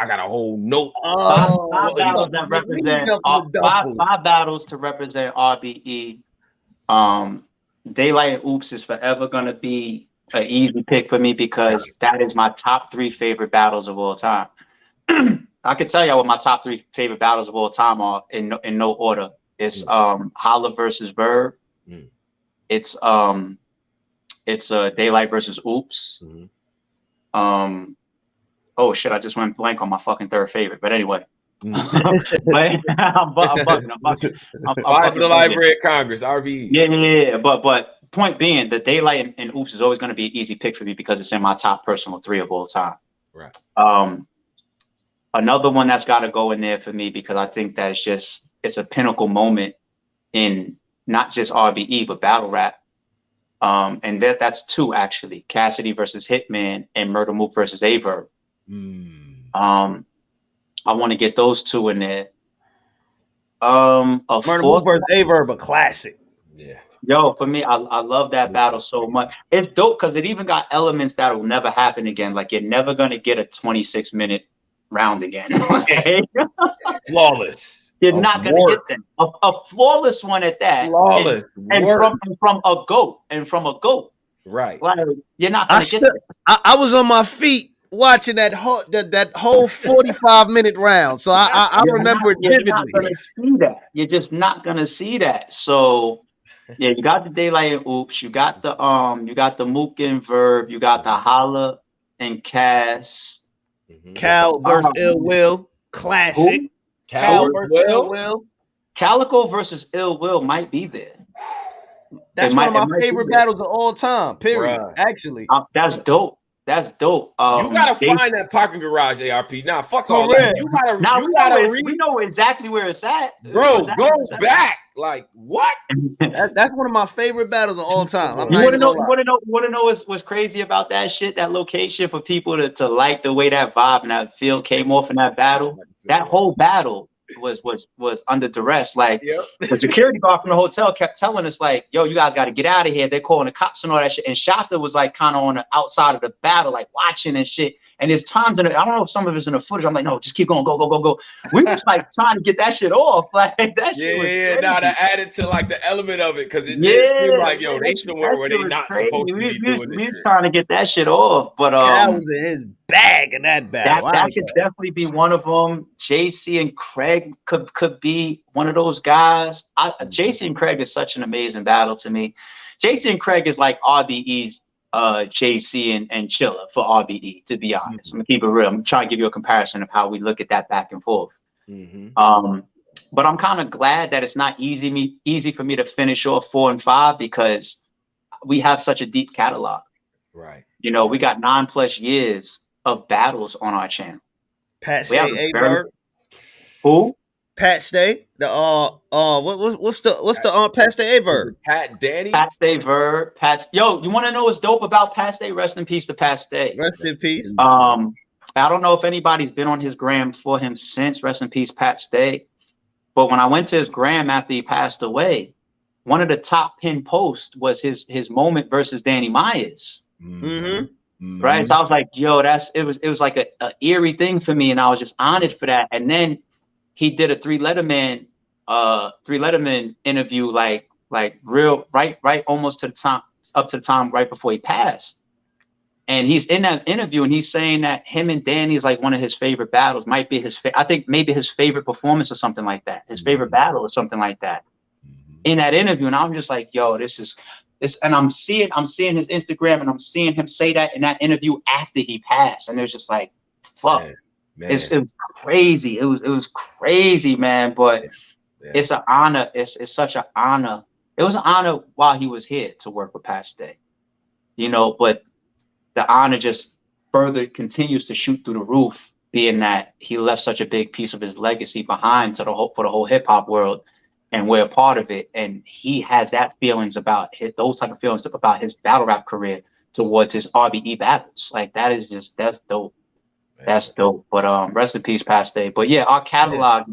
got a whole note. Five battles that represent five battles to represent RBE. Daylight and Oops is forever gonna be an easy pick for me because that is my top 3 favorite battles of all time. I can tell you what my top 3 favorite battles of all time are in no order. It's Holla versus Verb. It's Daylight versus Oops. Oh shit! I just went blank on my fucking 3rd favorite. But anyway, but I'm bugging. Five for the Library of Congress, RBE. Yeah. But point being, the Daylight and Oops is always going to be an easy pick for me because it's in my top personal 3 of all time. Right. Another one that's got to go in there for me because I think that it's a pinnacle moment in not just RBE but battle rap. And that's 2 actually: Cassidy versus Hitman and Murder Mook versus Averb. I want to get those 2 in there. Murder Mook versus Averb, a classic. Yeah. Yo, for me, I love that battle so much. It's dope because it even got elements that will never happen again. Like you're never gonna get a 26-minute round again. Flawless. You're not gonna get that. A flawless one at that. Flawless. And from a goat. Right. Like you're not gonna get that. I was on my feet watching that whole 45-minute round. So I remember it vividly. You're just not gonna see that. So yeah, you got the Daylight and Oops, you got the Mook and Verb, you got the Holla and Cass. Cal versus Ill Will, classic. Cal versus Ill Will. Calico versus Ill Will might be there. That's one of my favorite battles of all time. Period. Right. Actually, that's dope. That's dope. You gotta find that parking garage, ARP. Nah, fuck all that. We know exactly where it's at, bro. Go back. Like what? That's one of my favorite battles of all time. You want to know what's crazy about that shit? That location for people to like the way that vibe and that feel came off in that battle. That whole battle was under duress. Like the security guard from the hotel kept telling us like, yo, you guys got to get out of here. They're calling the cops and all that shit. And Shaka was like kind of on the outside of the battle, like watching and shit. And there's times in it, I don't know if some of it's in the footage. I'm like, no, just keep going, go. We was like trying to get that shit off. Like that shit was crazy. Now to add it to like the element of it, because it did seem like, yo, they somewhere where they not supposed to be doing we was trying to get that shit off. But Cal was in his bag in that battle. That could definitely be one of them. JC and Craig could be one of those guys. JC and Craig is such an amazing battle to me. JC and Craig is like RBE's JC and Chilla for RBE, to be honest. I'm gonna keep it real. I'm trying to give you a comparison of how we look at that back and forth. But I'm kind of glad that it's not easy for me to finish off 4 and 5 because we have such a deep catalog. Right. You know, we got 9+ years of battles on our channel. Pat Stay Averb. Who? Pat Stay. The what's the Pat Stay Averb? Pat Danny. Pat Stay Verb. Yo, you want to know what's dope about Pat Stay? Rest in peace to Pat Stay. Rest in peace. I don't know if anybody's been on his gram for him since. Rest in peace, Pat Stay. But when I went to his gram after he passed away, one of the top pin posts was his moment versus Danny Myers. Right. So I was like, yo, it was like a eerie thing for me. And I was just honored for that. And then he did a three Letterman interview, like real right almost to the time, up to the time right before he passed. And he's in that interview and he's saying that him and Danny is like one of his favorite battles, might be I think maybe his favorite performance or something like that. His favorite battle or something like that in that interview. And I'm just like, yo, this, and I'm seeing his Instagram and I'm seeing him say that in that interview after he passed. And it was just like, fuck, it was crazy. It was crazy, man. But it's an honor. It's such an honor. It was an honor while he was here to work with Pat Stay, you know, but the honor just further continues to shoot through the roof, being that he left such a big piece of his legacy behind for the whole hip hop world. And we're a part of it. And he has those type of feelings about his battle rap career towards his RBE battles. Like that's dope. That's dope. But rest in peace, Pat Stay. But yeah, our catalog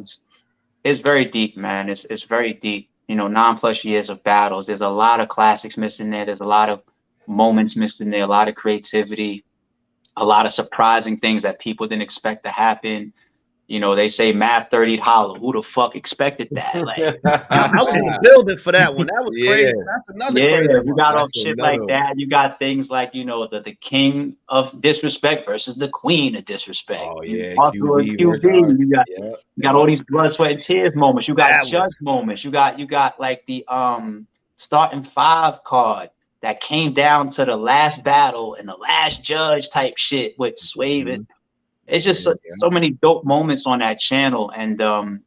is very deep, man. It's very deep. You know, 9+ years of battles. There's a lot of classics missing there. There's a lot of moments missing there. A lot of creativity. a lot of surprising things that people didn't expect to happen. You know, they say Math 30'd hollow. Who the fuck expected that? Like, you know I was in the building for that one. That was crazy. That's another crazy one. You got off shit like that. You got things like, you know, the king of disrespect versus the queen of disrespect. Oh yeah, also QB. You got all these blood, sweat, and tears moments. You got judge moments. You got like the starting 5 card that came down to the last battle and the last judge type shit with Sway. It's just so many dope moments on that channel, and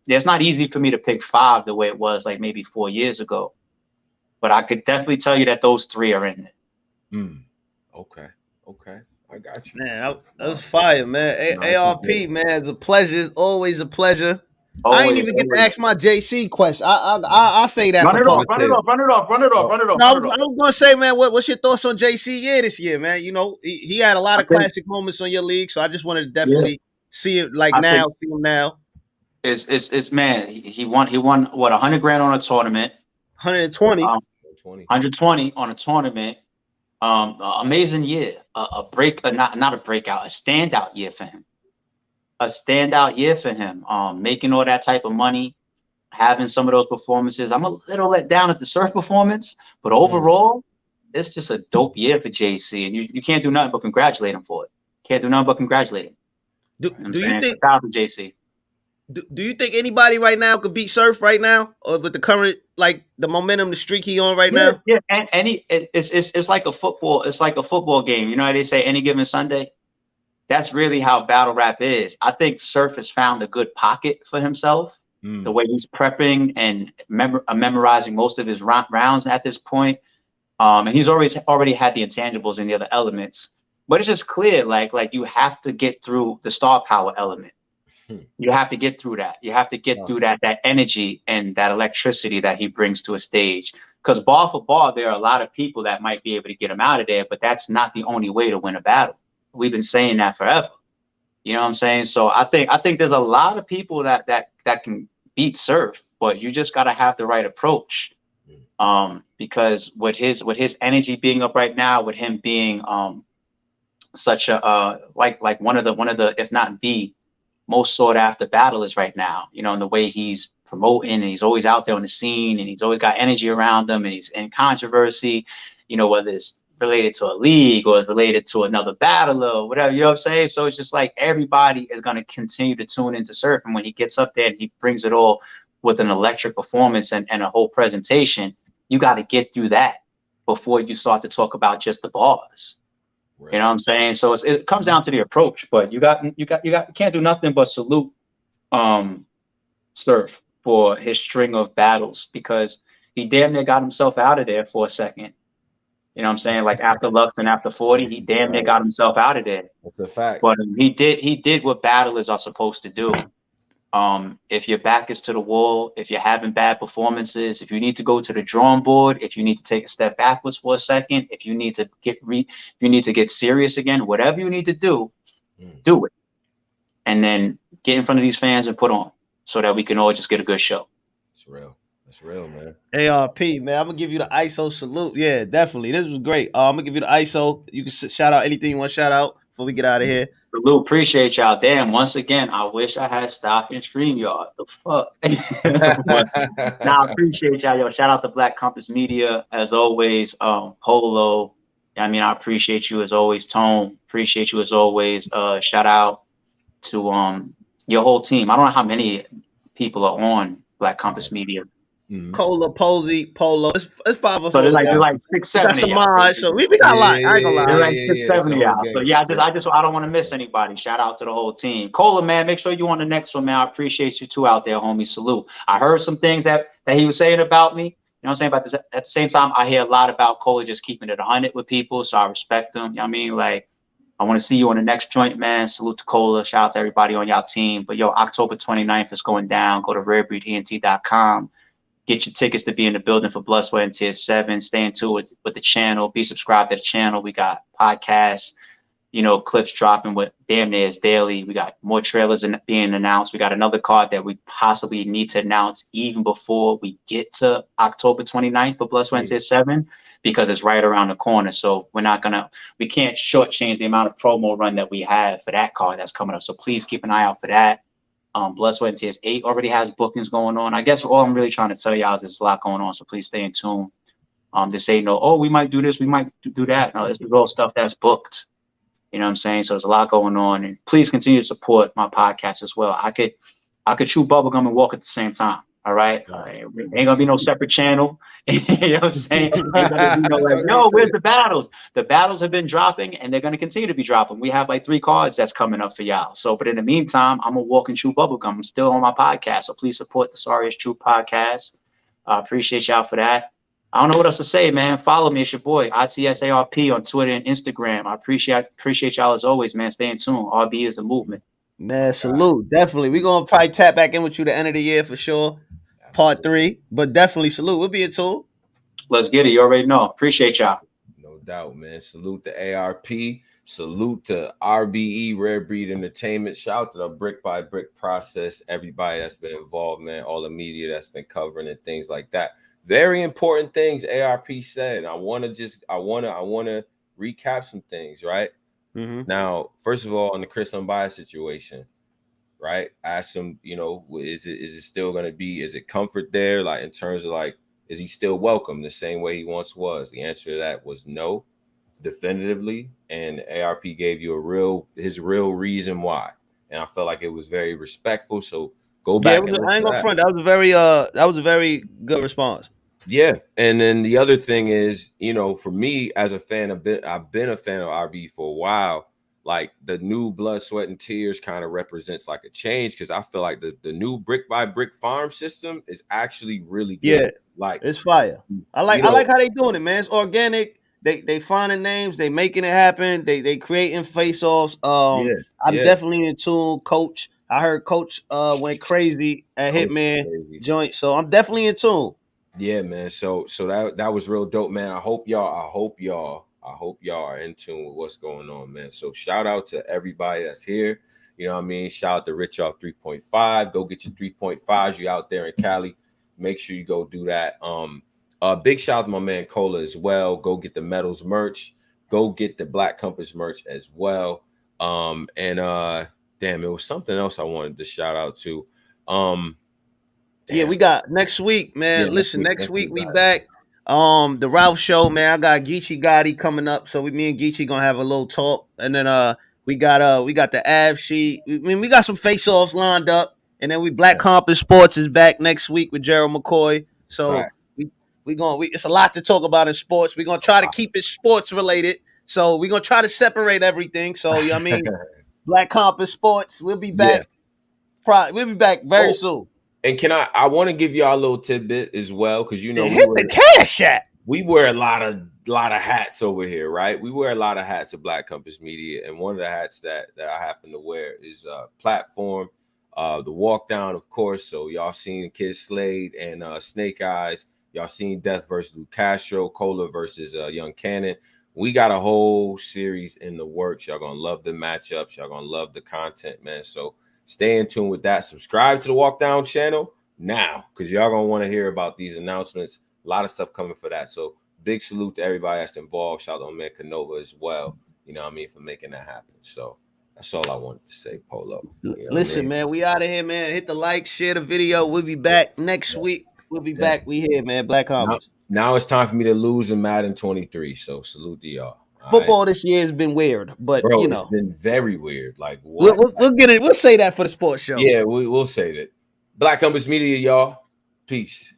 it's not easy for me to pick 5 the way it was like maybe 4 years ago, but I could definitely tell you that those 3 are in it. Okay, I got you. Man, that was fire, man. ARP, man, it's a pleasure. It's always a pleasure. I ain't even get to ask my JC question. I say that. Run it off. No, I was gonna say, man, what's your thoughts on JC this year, man? You know, he had a lot of classic moments on your league, so I just wanted to definitely see it see him now. It's man, he won what, $100,000 on a tournament, 120 on a tournament. Amazing year, not a breakout, a standout year for him. Making all that type of money, having some of those performances. I'm a little let down at the surf performance, but overall, it's just a dope year for JC, and you can't do nothing but congratulate him for it. Can't do nothing but congratulate him. Do you think JC? Do you think anybody right now could beat Surf right now, or with the current the momentum, the streak he on right now? Yeah, and it's like a football. It's like a football game. You know how they say any given Sunday? That's really how battle rap is. I think Surf has found a good pocket for himself. The way he's prepping and memorizing most of his rounds at this point, and he's already had the intangibles in the other elements. But it's just clear, like you have to get through the star power element. You have to get through that. You have to get through that energy and that electricity that he brings to a stage. Because ball for ball, there are a lot of people that might be able to get him out of there, but that's not the only way to win a battle. We've been saying that forever. You know what I'm saying? So I think there's a lot of people that can beat Surf, but you just got to have the right approach. Because with his energy being up right now, with him being such a like one of the if not the most sought after battlers right now, you know, and the way he's promoting, and he's always out there on the scene, and he's always got energy around him, and he's in controversy, you know, whether it's related to a league or it's related to another battler or whatever, you know what I'm saying? So it's just like everybody is going to continue to tune into Surf, and when he gets up there and he brings it all with an electric performance and a whole presentation, you got to get through that before you start to talk about just the bars. Right. You know what I'm saying? So it comes down to the approach, but you can't do nothing but salute Surf for his string of battles, because he damn near got himself out of there for a second. You know what I'm saying? Like after Lux and after 40, he damn near got himself out of there. That's a fact. But he did what battlers are supposed to do. If your back is to the wall, if you're having bad performances, if you need to go to the drawing board, if you need to take a step backwards for a second, if you need to get serious again, whatever you need to do, do it. And then get in front of these fans and put on, so that we can all just get a good show. It's real. That's real, man. ARP, man, I'm gonna give you the ISO salute. Yeah, definitely. This was great. I'm gonna give you the ISO. You can shout out anything you want to shout out before we get out of here. Salute, appreciate y'all. Damn, once again, I wish I had stock and stream, y'all. The fuck. Nah, I appreciate y'all. Yo, shout out to Black Compass Media as always. Polo. I mean, I appreciate you as always. Tone, appreciate you as always. Shout out to your whole team. I don't know how many people are on Black Compass Media. Cola, Posey, Polo. It's 5 of us. So there's like 6, 7. Got some mods, so we got a lot. I ain't gonna lie. There's like 6, 7 of y'all. So yeah, I don't want to miss anybody. Shout out to the whole team. Cola, man, make sure you on the next one, man. I appreciate you too out there, homie. Salute. I heard some things that he was saying about me. You know what I'm saying? About this. At the same time, I hear a lot about Cola just keeping it 100 with people, so I respect him. You know what I mean? Like, I want to see you on the next joint, man. Salute to Cola. Shout out to everybody on y'all team. But yo, October 29th is going down. Go to rarebreedent.com. Get your tickets to be in the building for Blood, Sweat, and Tears 7. Stay in tune with the channel. Be subscribed to the channel. We got podcasts, clips dropping with damn near is daily. We got more trailers being announced. We got another card that we possibly need to announce even before we get to October 29th for Blood, Sweat, and Tears 7, because it's right around the corner. So we can't shortchange the amount of promo run that we have for that card that's coming up. So please keep an eye out for that. Blood, Sweat, and Tears 8 already has bookings going on. I guess all I'm really trying to tell y'all is there's a lot going on. So please stay in tune. This ain't we might do this, we might do that. No, this is all stuff that's booked. You know what I'm saying? So there's a lot going on, and please continue to support my podcast as well. I could chew bubblegum and walk at the same time. All right. Ain't gonna be no separate channel. You know what I'm saying? Ain't gonna be no where's the battles? The battles have been dropping, and they're gonna continue to be dropping. We have like 3 cards that's coming up for y'all. So, but in the meantime, I'm gonna walk and chew bubblegum. I'm still on my podcast, so please support the Sorry Is True podcast. I appreciate y'all for that. I don't know what else to say, man. Follow me. It's your boy, ITSARP on Twitter and Instagram. I appreciate y'all as always, man. Stay in tune. RB is the movement. Man, salute. Definitely. We're going to probably tap back in with you the end of the year for sure. Part 3. But definitely salute. We'll be in tune. Let's get it. You already know. Appreciate y'all. No doubt, man. Salute to ARP. Salute to RBE, Rare Breed Entertainment. Shout out to the Brick by Brick process. Everybody that's been involved, man. All the media that's been covering and things like that. Very important things ARP said. I want to recap some things, right? Mm-hmm. Now, first of all, on the Chris Unbias situation, right? Ask him, is it still going to be? Is it comfort there? Like in terms of like, is he still welcome the same way he once was? The answer to that was no, definitively. And ARP gave you his real reason why, and I felt like it was very respectful. So. Go back. Yeah, I ain't gonna front. That was a very good response. Yeah, and then the other thing is, for me as a fan I've been a fan of RB for a while. Like the new Blood, Sweat, and Tears kind of represents like a change, because I feel like the new brick by brick farm system is actually really good. Yeah, like it's fire. I like how they doing it, man. It's organic. They finding names. They making it happen. They creating face offs. I'm definitely in tune, Coach. I heard Coach went crazy at Hitman joint, so I'm definitely in tune. Yeah, man. So that was real dope, man. I hope y'all are in tune with what's going on, man. So shout out to everybody that's here. You know what I mean? Shout out to Rich off 3.5. Go get your 3.5s. You out there in Cali. Make sure you go do that. Big shout out to my man Cola as well. Go get the Metals merch. Go get the Black Compass merch as well. Damn, it was something else I wanted to shout out to. Yeah, we got next week, man. Yeah, Listen, next week we back. The Ralph show, man. I got Geechee Gotti coming up, so me and Geechee gonna have a little talk, and then we got the Av sheet. We got some face offs lined up, and then Black Compass Sports is back next week with Gerald McCoy. So it's a lot to talk about in sports. We're gonna try to keep it sports related. So we're gonna try to separate everything. So you know what I mean. Black Compass Sports. We'll be back. Yeah. We'll be back very soon. And I want to give y'all a little tidbit as well, because hit the cash app. We wear a lot of hats over here, right? We wear a lot of hats at Black Compass Media, and one of the hats that I happen to wear is Platform, the Walk Down, of course. So y'all seen Kid Slade and Snake Eyes. Y'all seen Death versus Lou Castro, Cola versus Young Cannon. We got a whole series in the works. Y'all gonna love the matchups. Y'all gonna love the content, man. So stay in tune with that. Subscribe to the Walk Down channel now, because y'all gonna want to hear about these announcements. A lot of stuff coming for that. So big salute to everybody that's involved. Shout out to man Canova as well. You know what I mean, for making that happen. So that's all I wanted to say, Polo. Listen, man, we out of here, man. Hit the like, share the video. We'll be back next week. We'll be back. We here, man. Black Compass. Now it's time for me to lose in Madden 23. So salute to y'all. Football this year has been weird, but it's been very weird. Like what? We'll get it. We'll say that for the sports show. Yeah, we'll say that. Black Compass Media, y'all. Peace.